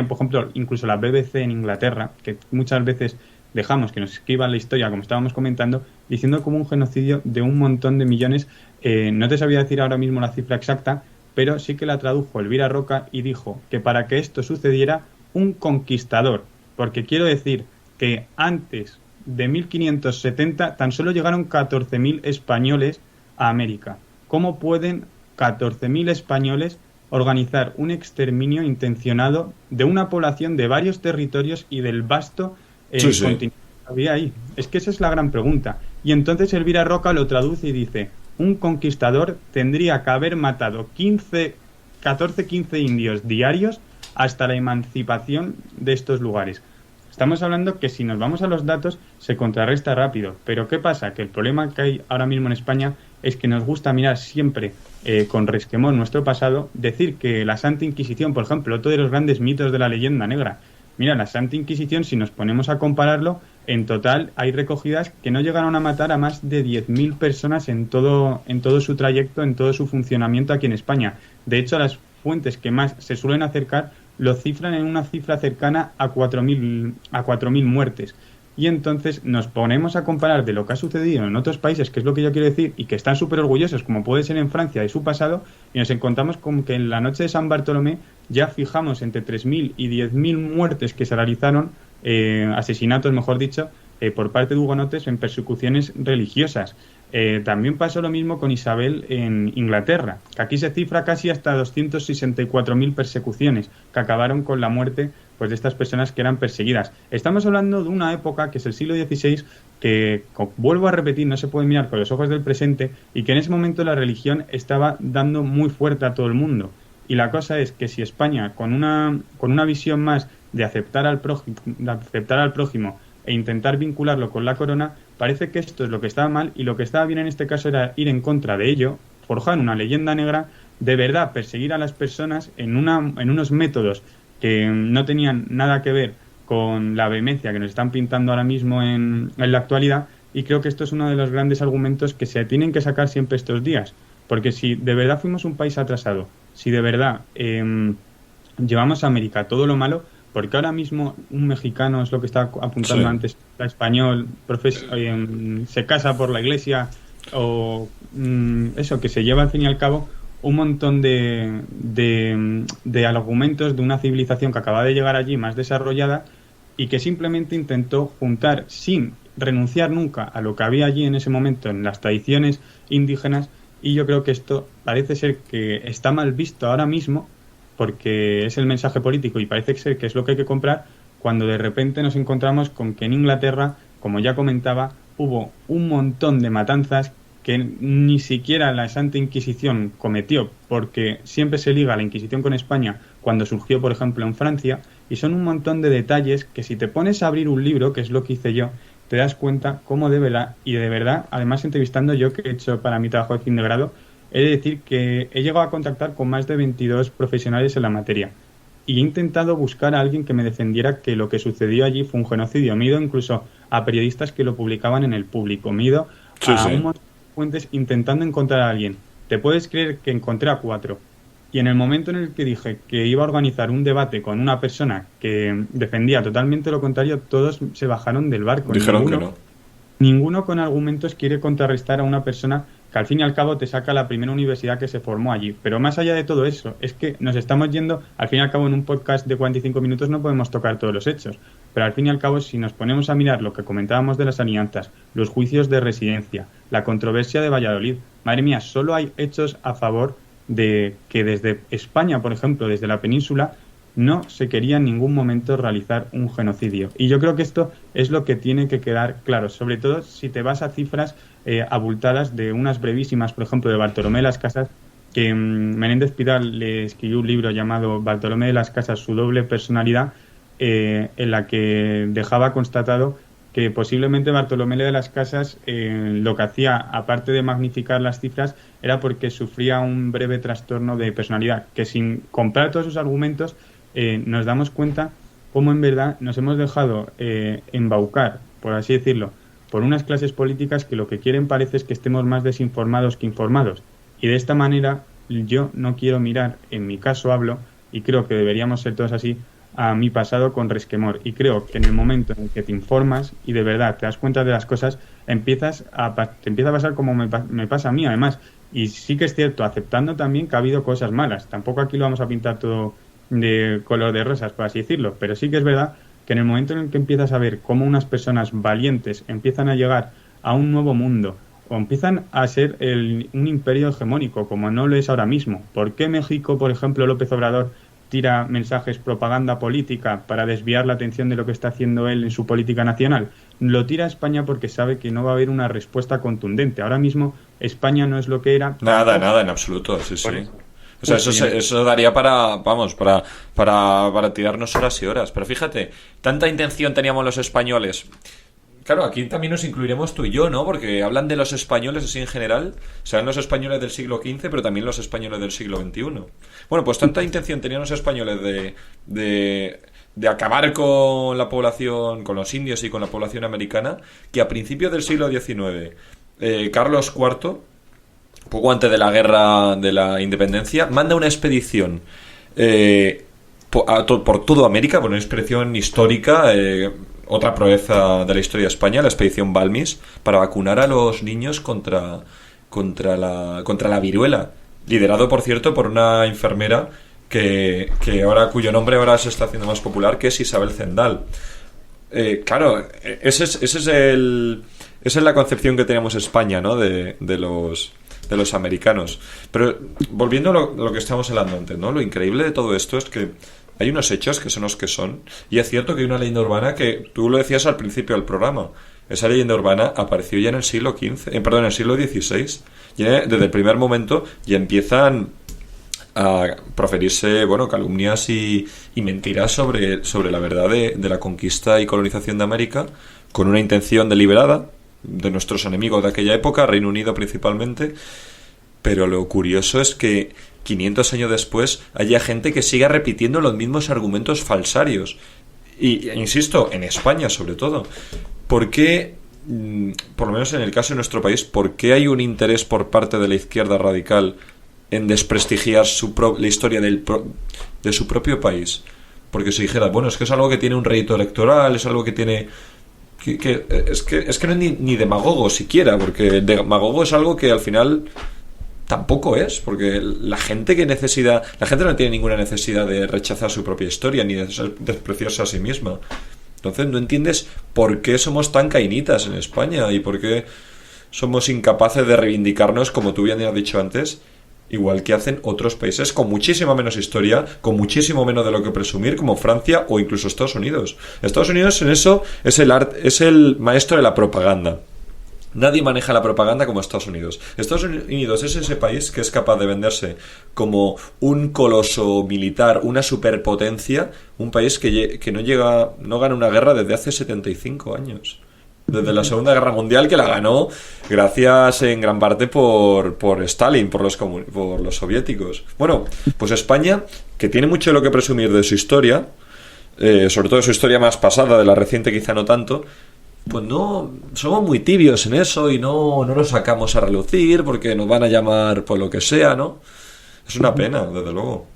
por ejemplo, incluso la BBC en Inglaterra, que muchas veces dejamos que nos escriban la historia, como estábamos comentando, diciendo como un genocidio de un montón de millones. No te sabía decir ahora mismo la cifra exacta, pero sí que la tradujo Elvira Roca y dijo que para que esto sucediera, un conquistador, porque quiero decir que antes de 1570 tan solo llegaron 14.000 españoles a América. ¿Cómo pueden 14.000 españoles organizar un exterminio intencionado de una población de varios territorios y del vasto continente que había ahí? Es que esa es la gran pregunta. Y entonces Elvira Roca lo traduce y dice: un conquistador tendría que haber matado 14-15 indios diarios hasta la emancipación de estos lugares. Estamos hablando que si nos vamos a los datos se contrarresta rápido. Pero ¿qué pasa? Que el problema que hay ahora mismo en España es que nos gusta mirar siempre con resquemor nuestro pasado, decir que la Santa Inquisición, por ejemplo, otro de los grandes mitos de la leyenda negra. Mira, la Santa Inquisición, si nos ponemos a compararlo, en total hay recogidas que no llegaron a matar a más de 10.000 personas en todo su trayecto, en todo su funcionamiento aquí en España. De hecho, las fuentes que más se suelen acercar lo cifran en una cifra cercana a 4.000 muertes. Y entonces nos ponemos a comparar de lo que ha sucedido en otros países, que es lo que yo quiero decir, y que están súper orgullosos, como puede ser en Francia, de su pasado, y nos encontramos con que en la noche de San Bartolomé ya fijamos entre 3.000 y 10.000 muertes que se realizaron, asesinatos, mejor dicho, por parte de hugonotes en persecuciones religiosas. También pasó lo mismo con Isabel en Inglaterra, que aquí se cifra casi hasta 264.000 persecuciones, que acabaron con la muerte pues de estas personas que eran perseguidas. Estamos hablando de una época que es el siglo XVI, que, vuelvo a repetir, no se puede mirar con los ojos del presente, y que en ese momento la religión estaba dando muy fuerte a todo el mundo. Y la cosa es que si España, con una visión más de aceptar al prójimo e intentar vincularlo con la corona, parece que esto es lo que estaba mal, y lo que estaba bien en este caso era ir en contra de ello, forjar una leyenda negra, de verdad perseguir a las personas en unos métodos que no tenían nada que ver con la vehemencia que nos están pintando ahora mismo en la actualidad, y creo que esto es uno de los grandes argumentos que se tienen que sacar siempre estos días, porque si de verdad fuimos un país atrasado, si de verdad llevamos a América todo lo malo, porque ahora mismo un mexicano, es lo que estaba apuntando antes, español, se casa por la iglesia, o eso, que se lleva al fin y al cabo un montón de argumentos de una civilización que acaba de llegar allí más desarrollada y que simplemente intentó juntar, sin renunciar nunca a lo que había allí en ese momento en las tradiciones indígenas, y yo creo que esto parece ser que está mal visto ahora mismo, porque es el mensaje político y parece ser que es lo que hay que comprar, cuando de repente nos encontramos con que en Inglaterra, como ya comentaba, hubo un montón de matanzas que ni siquiera la Santa Inquisición cometió, porque siempre se liga la Inquisición con España cuando surgió, por ejemplo, en Francia, y son un montón de detalles que si te pones a abrir un libro, que es lo que hice yo, te das cuenta cómo y de verdad, además entrevistando yo, que he hecho para mi trabajo de fin de grado, he de decir que he llegado a contactar con más de 22 profesionales en la materia, y he intentado buscar a alguien que me defendiera que lo que sucedió allí fue un genocidio. Me he ido incluso a periodistas que lo publicaban en El Público, me he ido a un montón de fuentes intentando encontrar a alguien. Te puedes creer que encontré a 4, y en el momento en el que dije que iba a organizar un debate con una persona que defendía totalmente lo contrario, todos se bajaron del barco. Dijeron que no. Ninguno con argumentos quiere contrarrestar a una persona que al fin y al cabo te saca la primera universidad que se formó allí. Pero más allá de todo eso, es que nos estamos yendo, al fin y al cabo en un podcast de 45 minutos no podemos tocar todos los hechos, pero al fin y al cabo si nos ponemos a mirar lo que comentábamos de las alianzas, los juicios de residencia, la controversia de Valladolid, madre mía, solo hay hechos a favor de que desde España, por ejemplo, desde la península, no se quería en ningún momento realizar un genocidio. Y yo creo que esto es lo que tiene que quedar claro, sobre todo si te vas a cifras abultadas de unas brevísimas, por ejemplo, de Bartolomé de las Casas, que Menéndez Pidal le escribió un libro llamado Bartolomé de las Casas, su doble personalidad, en la que dejaba constatado que posiblemente Bartolomé de las Casas lo que hacía, aparte de magnificar las cifras, era porque sufría un breve trastorno de personalidad, que sin comprar todos sus argumentos nos damos cuenta cómo en verdad nos hemos dejado embaucar, por así decirlo, por unas clases políticas que lo que quieren parece es que estemos más desinformados que informados. Y de esta manera yo no quiero mirar, en mi caso hablo, y creo que deberíamos ser todos así, a mi pasado con resquemor. Y creo que en el momento en el que te informas y de verdad te das cuenta de las cosas, te empieza a pasar como me pasa a mí, además. Y sí que es cierto, aceptando también que ha habido cosas malas. Tampoco aquí lo vamos a pintar todo de color de rosas, por así decirlo, pero sí que es verdad que en el momento en el que empiezas a ver cómo unas personas valientes empiezan a llegar a un nuevo mundo o empiezan a ser un imperio hegemónico, como no lo es ahora mismo. ¿Por qué México, por ejemplo, López Obrador tira mensajes, propaganda política para desviar la atención de lo que está haciendo él en su política nacional? Lo tira a España porque sabe que no va a haber una respuesta contundente. Ahora mismo España no es lo que era. Nada, en absoluto, sí. O sea, eso daría para tirarnos horas y horas. Pero fíjate, tanta intención teníamos los españoles. Claro, aquí también nos incluiremos tú y yo, ¿no? Porque hablan de los españoles así en general, serán los españoles del siglo XV, pero también los españoles del siglo XXI. Bueno, pues tanta intención tenían los españoles de acabar con la población, con los indios y con la población americana, que a principios del siglo XIX, Carlos IV, poco antes de la guerra de la independencia, manda una expedición por toda América, por una expedición histórica, otra proeza de la historia de España, la expedición Balmis, para vacunar a los niños contra la viruela, liderado, por cierto, por una enfermera cuyo nombre ahora se está haciendo más popular, que es Isabel Zendal. Claro, esa es la concepción que tenemos en España, ¿no? de los americanos. Pero volviendo a lo que estamos hablando antes, ¿no? Lo increíble de todo esto es que hay unos hechos que son los que son, y es cierto que hay una leyenda urbana que tú lo decías al principio del programa. Esa leyenda urbana apareció ya en el siglo XV, en el siglo XVI. Desde el primer momento ya empiezan a proferirse, bueno, calumnias y mentiras sobre la verdad de la conquista y colonización de América, con una intención deliberada de nuestros enemigos de aquella época, Reino Unido principalmente. Pero lo curioso es que 500 años después haya gente que siga repitiendo los mismos argumentos falsarios. Y insisto, en España sobre todo. ¿Por qué, por lo menos en el caso de nuestro país, por qué hay un interés por parte de la izquierda radical en desprestigiar la historia de su propio país? Porque si dijera, bueno, es que es algo que tiene un rédito electoral, es algo que tiene... es que no es ni demagogo siquiera, porque demagogo es algo que al final tampoco es, porque la gente no tiene ninguna necesidad de rechazar su propia historia ni de despreciarse a sí misma. Entonces no entiendes por qué somos tan cainitas en España y por qué somos incapaces de reivindicarnos, como tú bien has dicho antes, igual que hacen otros países con muchísima menos historia, con muchísimo menos de lo que presumir, como Francia o incluso Estados Unidos. Estados Unidos en eso es el maestro de la propaganda. Nadie maneja la propaganda como Estados Unidos. Estados Unidos es ese país que es capaz de venderse como un coloso militar, una superpotencia, un país que no gana una guerra desde hace 75 años. Desde la Segunda Guerra Mundial, que la ganó gracias en gran parte por Stalin, por los soviéticos. Bueno, pues España, que tiene mucho de lo que presumir de su historia, sobre todo de su historia más pasada, de la reciente quizá no tanto, pues no, somos muy tibios en eso y no lo sacamos a relucir porque nos van a llamar por lo que sea, ¿no? Es una pena, desde luego.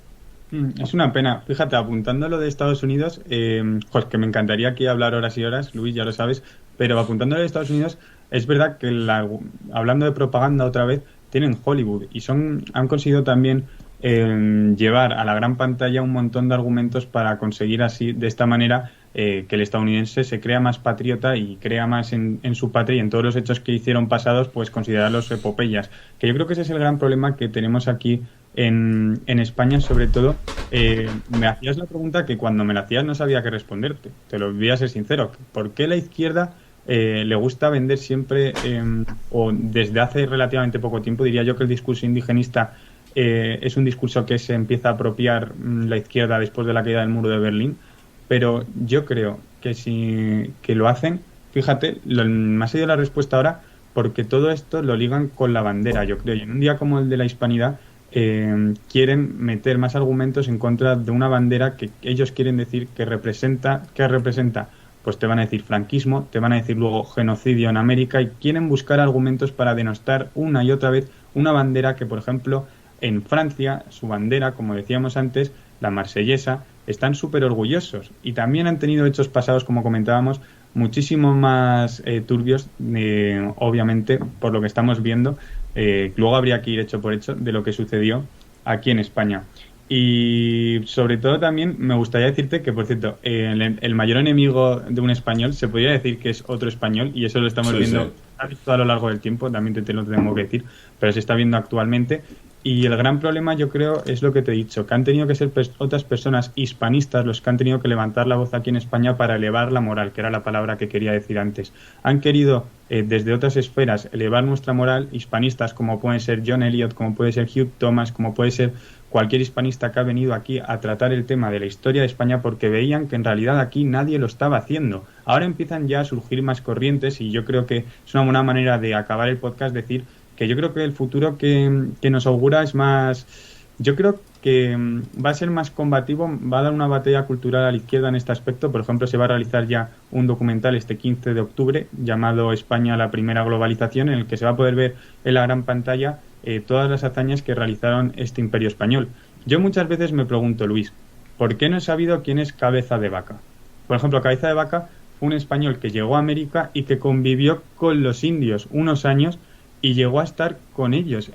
Es una pena. Fíjate, apuntando a lo de Estados Unidos, pues que me encantaría aquí hablar horas y horas, Luis, ya lo sabes, pero apuntando a lo de Estados Unidos, es verdad que hablando de propaganda otra vez, tienen Hollywood y han conseguido también llevar a la gran pantalla un montón de argumentos para conseguir así, de esta manera, que el estadounidense se crea más patriota y crea más en su patria y en todos los hechos que hicieron pasados, pues considerarlos epopeyas. Que yo creo que ese es el gran problema que tenemos aquí en España, sobre todo. Me hacías la pregunta que cuando me la hacías no sabía qué responderte. Te lo voy a ser sincero. ¿Por qué la izquierda le gusta vender siempre, o desde hace relativamente poco tiempo, diría yo que el discurso indigenista es un discurso que se empieza a apropiar la izquierda después de la caída del muro de Berlín? Pero yo creo que lo hacen, fíjate, me ha sido la respuesta ahora, porque todo esto lo ligan con la bandera, yo creo. Y en un día como el de la Hispanidad, quieren meter más argumentos en contra de una bandera que ellos quieren decir que representa. ¿Qué representa? Pues te van a decir franquismo, te van a decir luego genocidio en América, y quieren buscar argumentos para denostar una y otra vez una bandera que, por ejemplo, en Francia, su bandera, como decíamos antes, la marsellesa, están súper orgullosos y también han tenido hechos pasados, como comentábamos, muchísimo más turbios, obviamente, por lo que estamos viendo. Luego habría que ir hecho por hecho de lo que sucedió aquí en España. Y sobre todo también me gustaría decirte que, por cierto, el mayor enemigo de un español se podría decir que es otro español, y eso lo estamos viendo a lo largo del tiempo, también te lo tengo que decir, pero se está viendo actualmente. Y el gran problema, yo creo, es lo que te he dicho, que han tenido que ser otras personas hispanistas los que han tenido que levantar la voz aquí en España para elevar la moral, que era la palabra que quería decir antes. Han querido, desde otras esferas, elevar nuestra moral, hispanistas como pueden ser John Eliot, como puede ser Hugh Thomas, como puede ser cualquier hispanista que ha venido aquí a tratar el tema de la historia de España, porque veían que en realidad aquí nadie lo estaba haciendo. Ahora empiezan ya a surgir más corrientes y yo creo que es una buena manera de acabar el podcast, decir que yo creo que el futuro que nos augura es más... Yo creo que va a ser más combativo, va a dar una batalla cultural a la izquierda en este aspecto. Por ejemplo, se va a realizar ya un documental este 15 de octubre llamado España, la primera globalización, en el que se va a poder ver en la gran pantalla todas las hazañas que realizaron este imperio español. Yo muchas veces me pregunto, Luis, ¿por qué no he sabido quién es Cabeza de Vaca? Por ejemplo, Cabeza de Vaca fue un español que llegó a América y que convivió con los indios unos años y llegó a estar con ellos,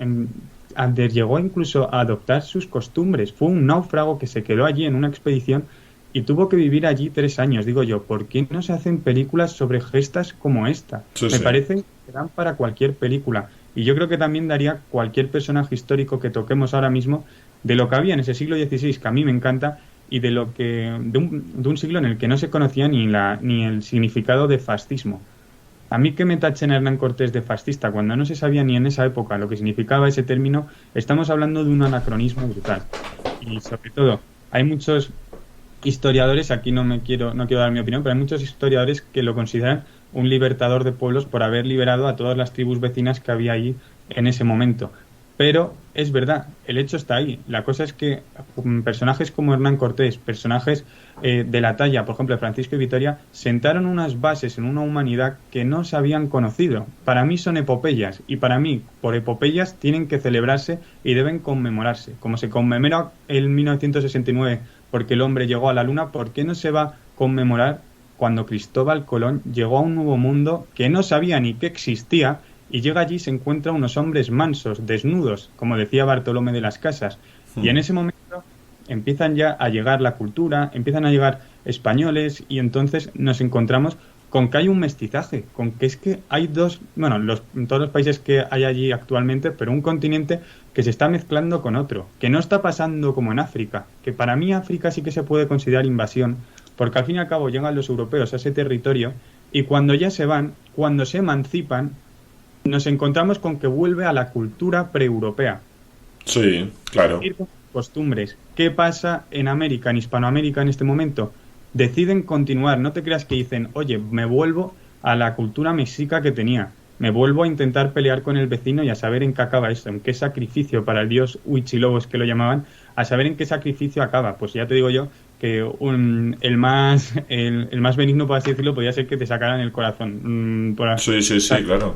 llegó incluso a adoptar sus costumbres. Fue un náufrago que se quedó allí en una expedición y tuvo que vivir allí 3 años. Digo yo, ¿por qué no se hacen películas sobre gestas como esta? Me parece que dan para cualquier película. Y yo creo que también daría cualquier personaje histórico que toquemos ahora mismo, de lo que había en ese siglo XVI, que a mí me encanta, y de lo que de un siglo en el que no se conocía ni el significado de fascismo. A mí que me tachen a Hernán Cortés de fascista cuando no se sabía ni en esa época lo que significaba ese término, estamos hablando de un anacronismo brutal. Y sobre todo, hay muchos historiadores, aquí no quiero dar mi opinión, pero hay muchos historiadores que lo consideran un libertador de pueblos por haber liberado a todas las tribus vecinas que había allí en ese momento. Pero es verdad, el hecho está ahí. La cosa es que personajes como Hernán Cortés, personajes de la talla, por ejemplo, de Francisco y Vitoria, sentaron unas bases en una humanidad que no se habían conocido. Para mí son epopeyas, y para mí, por epopeyas, tienen que celebrarse y deben conmemorarse. Como se conmemora en 1969 porque el hombre llegó a la luna, ¿por qué no se va a conmemorar cuando Cristóbal Colón llegó a un nuevo mundo que no sabía ni que existía? Y llega allí y se encuentra unos hombres mansos, desnudos, como decía Bartolomé de las Casas. Y en ese momento empiezan ya a llegar la cultura, empiezan a llegar españoles y entonces nos encontramos con que hay un mestizaje, con que es que hay todos los países que hay allí actualmente, pero un continente que se está mezclando con otro, que no está pasando como en África, que para mí África sí que se puede considerar invasión, porque al fin y al cabo llegan los europeos a ese territorio y cuando ya se van, cuando se emancipan, nos encontramos con que vuelve a la cultura preeuropea. Sí, claro. Costumbres. ¿Qué pasa en América, en Hispanoamérica en este momento? Deciden continuar. No te creas que dicen, oye, me vuelvo a la cultura mexica que tenía. Me vuelvo a intentar pelear con el vecino y a saber en qué acaba esto, en qué sacrificio para el dios Huichilobos, que lo llamaban, a saber en qué sacrificio acaba. Pues ya te digo yo que el más benigno, por así decirlo, podría ser que te sacaran el corazón. Sí, claro.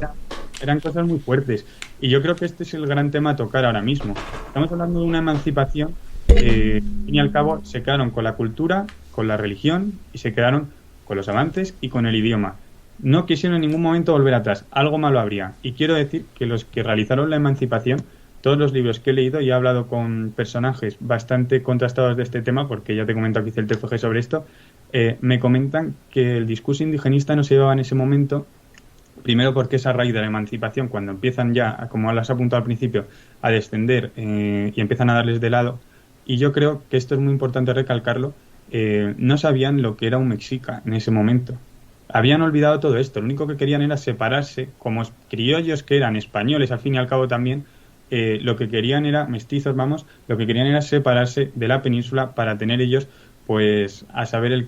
Eran cosas muy fuertes. Y yo creo que este es el gran tema a tocar ahora mismo. Estamos hablando de una emancipación que, al fin y al cabo, se quedaron con la cultura, con la religión y se quedaron con los amantes y con el idioma. No quisieron en ningún momento volver atrás. Algo malo habría. Y quiero decir que los que realizaron la emancipación, todos los libros que he leído y he hablado con personajes bastante contrastados de este tema, porque ya te he comentado que hice el TFG sobre esto, me comentan que el discurso indigenista no se llevaba en ese momento. Primero porque es a raíz de la emancipación, cuando empiezan ya, como las has apuntado al principio, a descender y empiezan a darles de lado. Y yo creo que esto es muy importante recalcarlo, no sabían lo que era un mexica en ese momento. Habían olvidado todo esto, lo único que querían era separarse, como criollos que eran españoles al fin y al cabo también, lo que querían era, mestizos vamos, lo que querían era separarse de la península para tener ellos, pues, a saber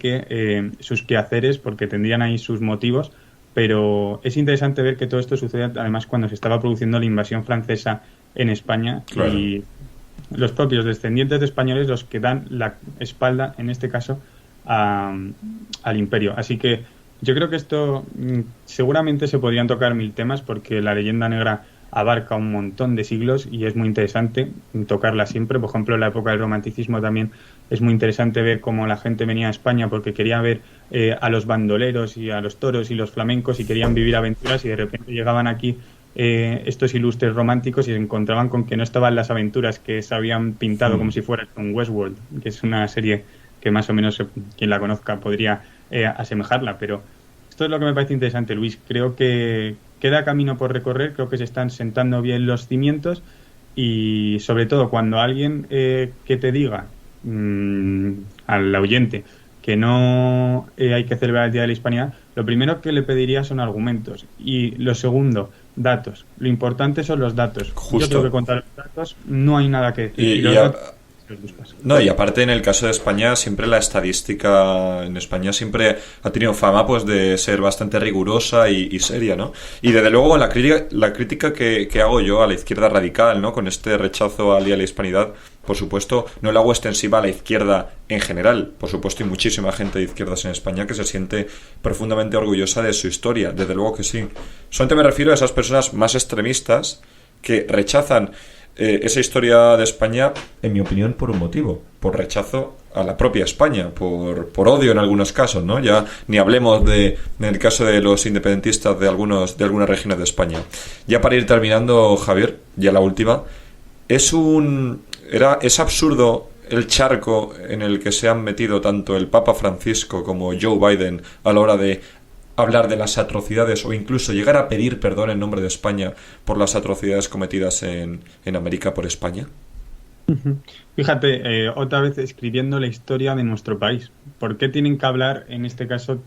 sus quehaceres, porque tendrían ahí sus motivos. Pero es interesante ver que todo esto sucede además cuando se estaba produciendo la invasión francesa en España. Claro. Y los propios descendientes de españoles los que dan la espalda, en este caso, al imperio. Así que yo creo que esto seguramente se podrían tocar 1000 temas porque la leyenda negra abarca un montón de siglos y es muy interesante tocarla siempre. Por ejemplo, en la época del romanticismo también es muy interesante ver cómo la gente venía a España porque quería ver a los bandoleros y a los toros y los flamencos y querían vivir aventuras y de repente llegaban aquí estos ilustres románticos y se encontraban con que no estaban las aventuras que se habían pintado como si fuera un Westworld, que es una serie que más o menos quien la conozca podría asemejarla, pero esto es lo que me parece interesante, Luis. Creo que queda camino por recorrer, creo que se están sentando bien los cimientos y sobre todo cuando alguien que te diga al oyente que no hay que celebrar el Día de la Hispanidad, lo primero que le pediría son argumentos y lo segundo, datos. Lo importante son los datos. Justo. Yo creo que contra los datos no hay nada que decir. Y los datos los buscas. No, y aparte en el caso de España, siempre la estadística en España siempre ha tenido fama pues de ser bastante rigurosa y seria, ¿no? Y desde luego la crítica que hago yo a la izquierda radical, ¿no? Con este rechazo al Día de la Hispanidad, por supuesto, no lo hago extensiva a la izquierda en general. Por supuesto, hay muchísima gente de izquierdas en España que se siente profundamente orgullosa de su historia, desde luego que sí. Solamente me refiero a esas personas más extremistas que rechazan esa historia de España, en mi opinión, por un motivo, por rechazo a la propia España, por odio en algunos casos, ¿no? Ya ni hablemos en el caso de los independentistas de algunas regiones de España. Ya para ir terminando, Javier, ya la última, es absurdo el charco en el que se han metido tanto el Papa Francisco como Joe Biden a la hora de hablar de las atrocidades o incluso llegar a pedir perdón en nombre de España por las atrocidades cometidas en América por España. Fíjate, otra vez escribiendo la historia de nuestro país. ¿Por qué tienen que hablar en este caso?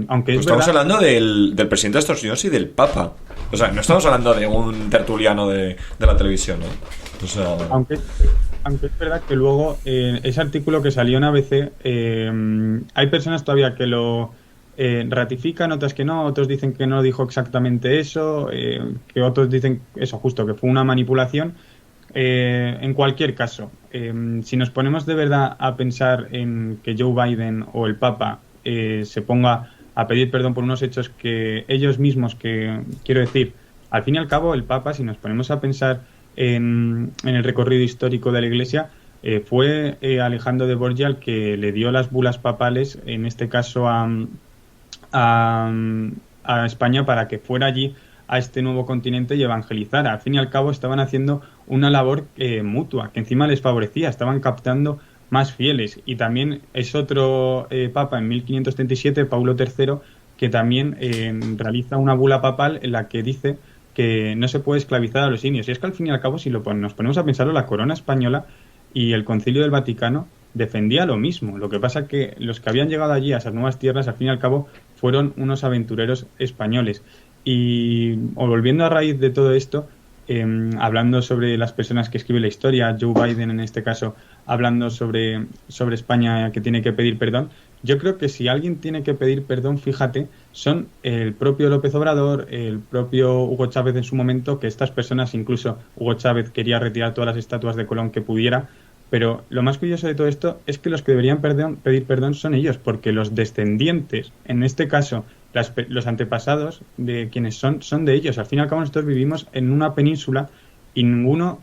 Aunque pues estamos hablando del presidente de Estados Unidos y del Papa. O sea, no estamos hablando de un tertuliano de la televisión, ¿no? O sea... aunque es verdad que luego ese artículo que salió en ABC, hay personas todavía que lo ratifican, otras que no, otros dicen que no dijo exactamente eso, que otros dicen eso justo, que fue una manipulación. En cualquier caso, si nos ponemos de verdad a pensar en que Joe Biden o el Papa se ponga a pedir perdón por unos hechos que ellos mismos, que quiero decir, al fin y al cabo el Papa, si nos ponemos a pensar en el recorrido histórico de la Iglesia, fue Alejandro de Borgia el que le dio las bulas papales, en este caso a España, para que fuera allí a este nuevo continente y evangelizara. Al fin y al cabo estaban haciendo una labor mutua, que encima les favorecía, estaban captando más fieles. Y también es otro papa en 1537, Paulo III, que también realiza una bula papal en la que dice que no se puede esclavizar a los indios. Y es que al fin y al cabo, si nos ponemos a pensarlo, la corona española y el Concilio del Vaticano defendía lo mismo. Lo que pasa que los que habían llegado allí a esas nuevas tierras, al fin y al cabo, fueron unos aventureros españoles. Y volviendo a raíz de todo esto, hablando sobre las personas que escriben la historia, Joe Biden en este caso, hablando sobre España que tiene que pedir perdón, yo creo que si alguien tiene que pedir perdón, fíjate, son el propio López Obrador, el propio Hugo Chávez en su momento, que estas personas, incluso Hugo Chávez quería retirar todas las estatuas de Colón que pudiera, pero lo más curioso de todo esto es que los que deberían pedir perdón son ellos, porque los descendientes, en este caso los antepasados de quienes son de ellos. Al fin y al cabo nosotros vivimos en una península y ninguno,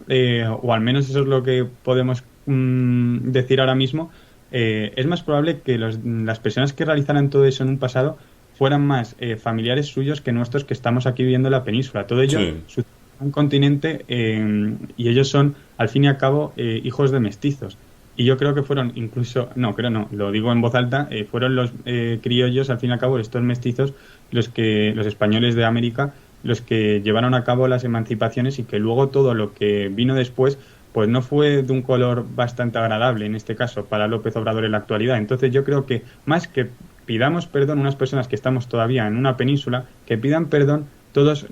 o al menos eso es lo que podemos decir ahora mismo, es más probable que las personas que realizaran todo eso en un pasado fueran más familiares suyos que nuestros que estamos aquí viviendo en la península. Todo ello sucede en un continente y ellos son, al fin y al cabo, hijos de mestizos. Y yo creo que fueron incluso, lo digo en voz alta, fueron los criollos, al fin y al cabo, estos mestizos, los españoles de América, los que llevaron a cabo las emancipaciones y que luego todo lo que vino después, pues no fue de un color bastante agradable, en este caso, para López Obrador en la actualidad. Entonces yo creo que más que pidamos perdón unas personas que estamos todavía en una península, que pidan perdón todos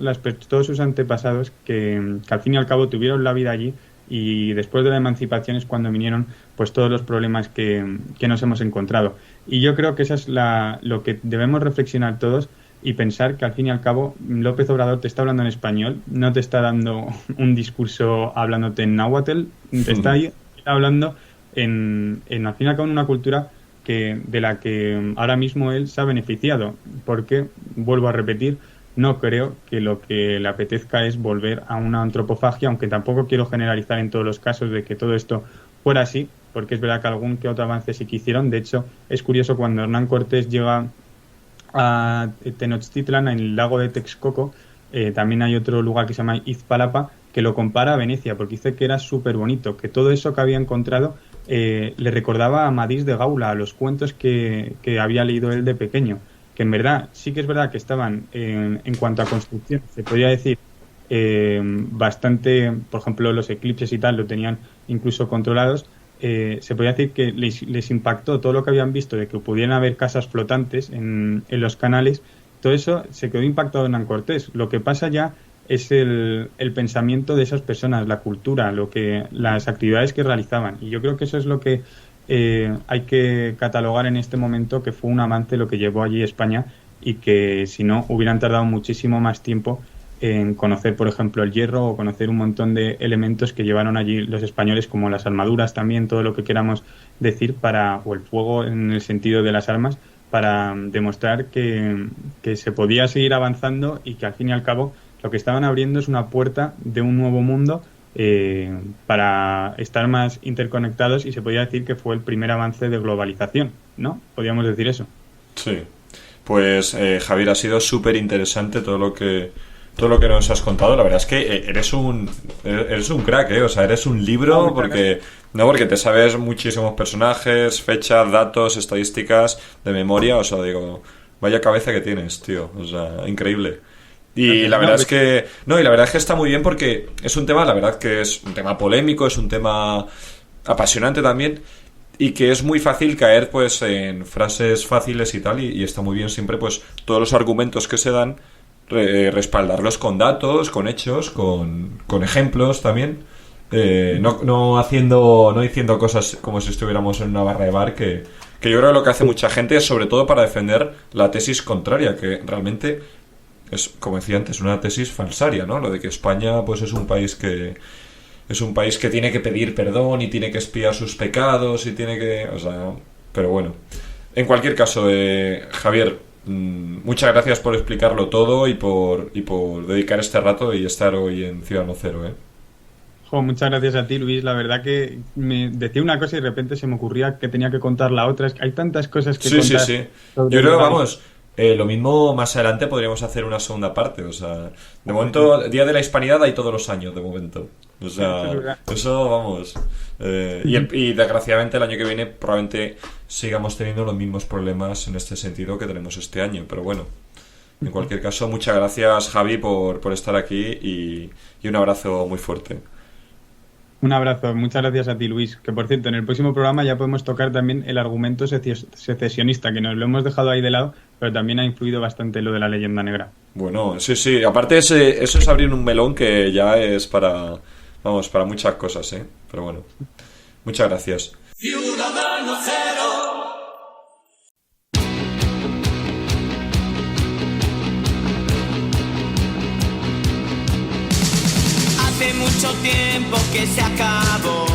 sus antepasados que al fin y al cabo tuvieron la vida allí, y después de la emancipación es cuando vinieron pues todos los problemas que nos hemos encontrado. Y yo creo que eso es lo que debemos reflexionar todos y pensar que al fin y al cabo López Obrador te está hablando en español, no te está dando un discurso hablándote en náhuatl, te está ahí hablando en al fin y al cabo en una cultura de la que ahora mismo él se ha beneficiado, porque, vuelvo a repetir, no creo que lo que le apetezca es volver a una antropofagia, aunque tampoco quiero generalizar en todos los casos de que todo esto fuera así, porque es verdad que algún que otro avance sí que hicieron. De hecho, es curioso cuando Hernán Cortés llega a Tenochtitlan, en el lago de Texcoco, también hay otro lugar que se llama Izpalapa, que lo compara a Venecia, porque dice que era súper bonito, que todo eso que había encontrado le recordaba a Amadís de Gaula, a los cuentos que había leído él de pequeño. Que en verdad, sí que es verdad que estaban en cuanto a construcción, se podría decir bastante, por ejemplo, los eclipses y tal lo tenían incluso controlados. Se podía decir que les impactó todo lo que habían visto de que pudieran haber casas flotantes en los canales. Todo eso se quedó impactado en Hernán Cortés. Lo que pasa ya es el pensamiento de esas personas, la cultura, las actividades que realizaban. Y yo creo que eso es lo que hay que catalogar en este momento, que fue un avance lo que llevó allí España, y que si no hubieran tardado muchísimo más tiempo en conocer, por ejemplo, el hierro, o conocer un montón de elementos que llevaron allí los españoles, como las armaduras también, todo lo que queramos decir, o el fuego en el sentido de las armas, para demostrar que se podía seguir avanzando, y que al fin y al cabo lo que estaban abriendo es una puerta de un nuevo mundo, para estar más interconectados, y se podía decir que fue el primer avance de globalización, ¿no? Podríamos decir eso. Sí, pues Javier, ha sido súper interesante todo lo que nos has contado. La verdad es que eres un crack, ¿eh? O sea, eres un libro, porque te sabes muchísimos personajes, fechas, datos, estadísticas de memoria. O sea, digo, vaya cabeza que tienes, tío. O sea, increíble. Y la verdad es que está muy bien, porque es un tema, la verdad que es un tema polémico, es un tema apasionante también, y que es muy fácil caer pues en frases fáciles y tal, y está muy bien siempre pues todos los argumentos que se dan, respaldarlos con datos, con hechos, con ejemplos también, no diciendo cosas como si estuviéramos en una barra de bar, que yo creo que lo que hace mucha gente es sobre todo para defender la tesis contraria, que realmente es, como decía antes, una tesis falsaria, ¿no? Lo de que España pues es un país que tiene que pedir perdón y tiene que expiar sus pecados y tiene que... O sea, pero bueno. En cualquier caso, Javier, muchas gracias por explicarlo todo y por dedicar este rato y estar hoy en Ciudadano Cero, ¿eh? Muchas gracias a ti, Luis. La verdad que me decía una cosa y de repente se me ocurría que tenía que contar la otra. Es que hay tantas cosas que contar. Sí. Yo creo que, vamos, lo mismo más adelante podríamos hacer una segunda parte. O sea, de momento, Día de la Hispanidad hay todos los años, de momento. O sea, eso, vamos. Y desgraciadamente el año que viene probablemente sigamos teniendo los mismos problemas en este sentido que tenemos este año. Pero bueno, en cualquier caso, muchas gracias, Javi, por estar aquí, y un abrazo muy fuerte. Un abrazo, muchas gracias a ti, Luis. Que por cierto, en el próximo programa ya podemos tocar también el argumento secesionista, que nos lo hemos dejado ahí de lado, pero también ha influido bastante lo de la leyenda negra. Bueno, sí. Aparte, eso es abrir un melón que ya es para muchas cosas, ¿eh? Pero bueno, muchas gracias. Ciudadano Cero. Hace mucho tiempo que se acabó,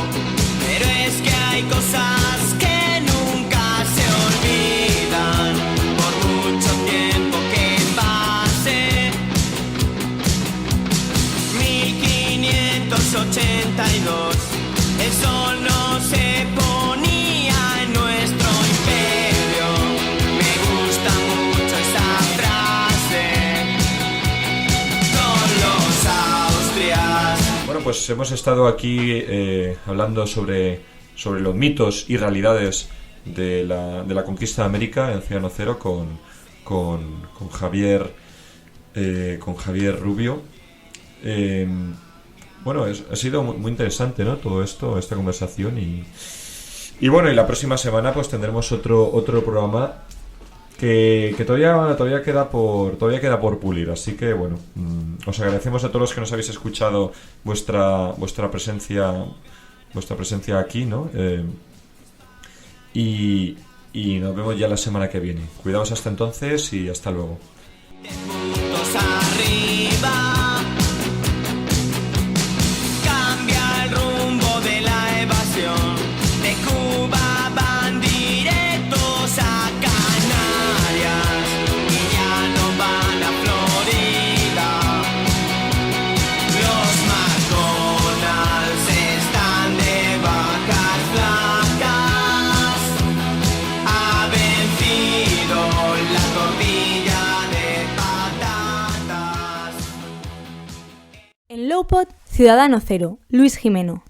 pero es que hay cosas que nunca se olvidan, por mucho tiempo que pase. 1582, el sol no se ponía en nuestro imperio. Me gusta mucho esa frase. Con los Austrias. Bueno, pues hemos estado aquí hablando sobre los mitos y realidades de la conquista de América en Ciudadano Cero con Javier Rubio. Bueno, ha sido muy interesante, ¿no? Todo esto, esta conversación, y bueno, y la próxima semana pues tendremos otro programa que todavía queda por pulir, así que bueno, os agradecemos a todos los que nos habéis escuchado vuestra presencia aquí, ¿no? Y nos vemos ya la semana que viene. Cuidaos hasta entonces y hasta luego. Puntos arriba, cambia el rumbo de la evasión. De Cuba van directos a Canarias y ya no van a Florida. Los McDonald's están de vacas flacas. Ha vencido la tortilla de patatas. En Lowpod, Ciudadano Cero, Luis Jimeno.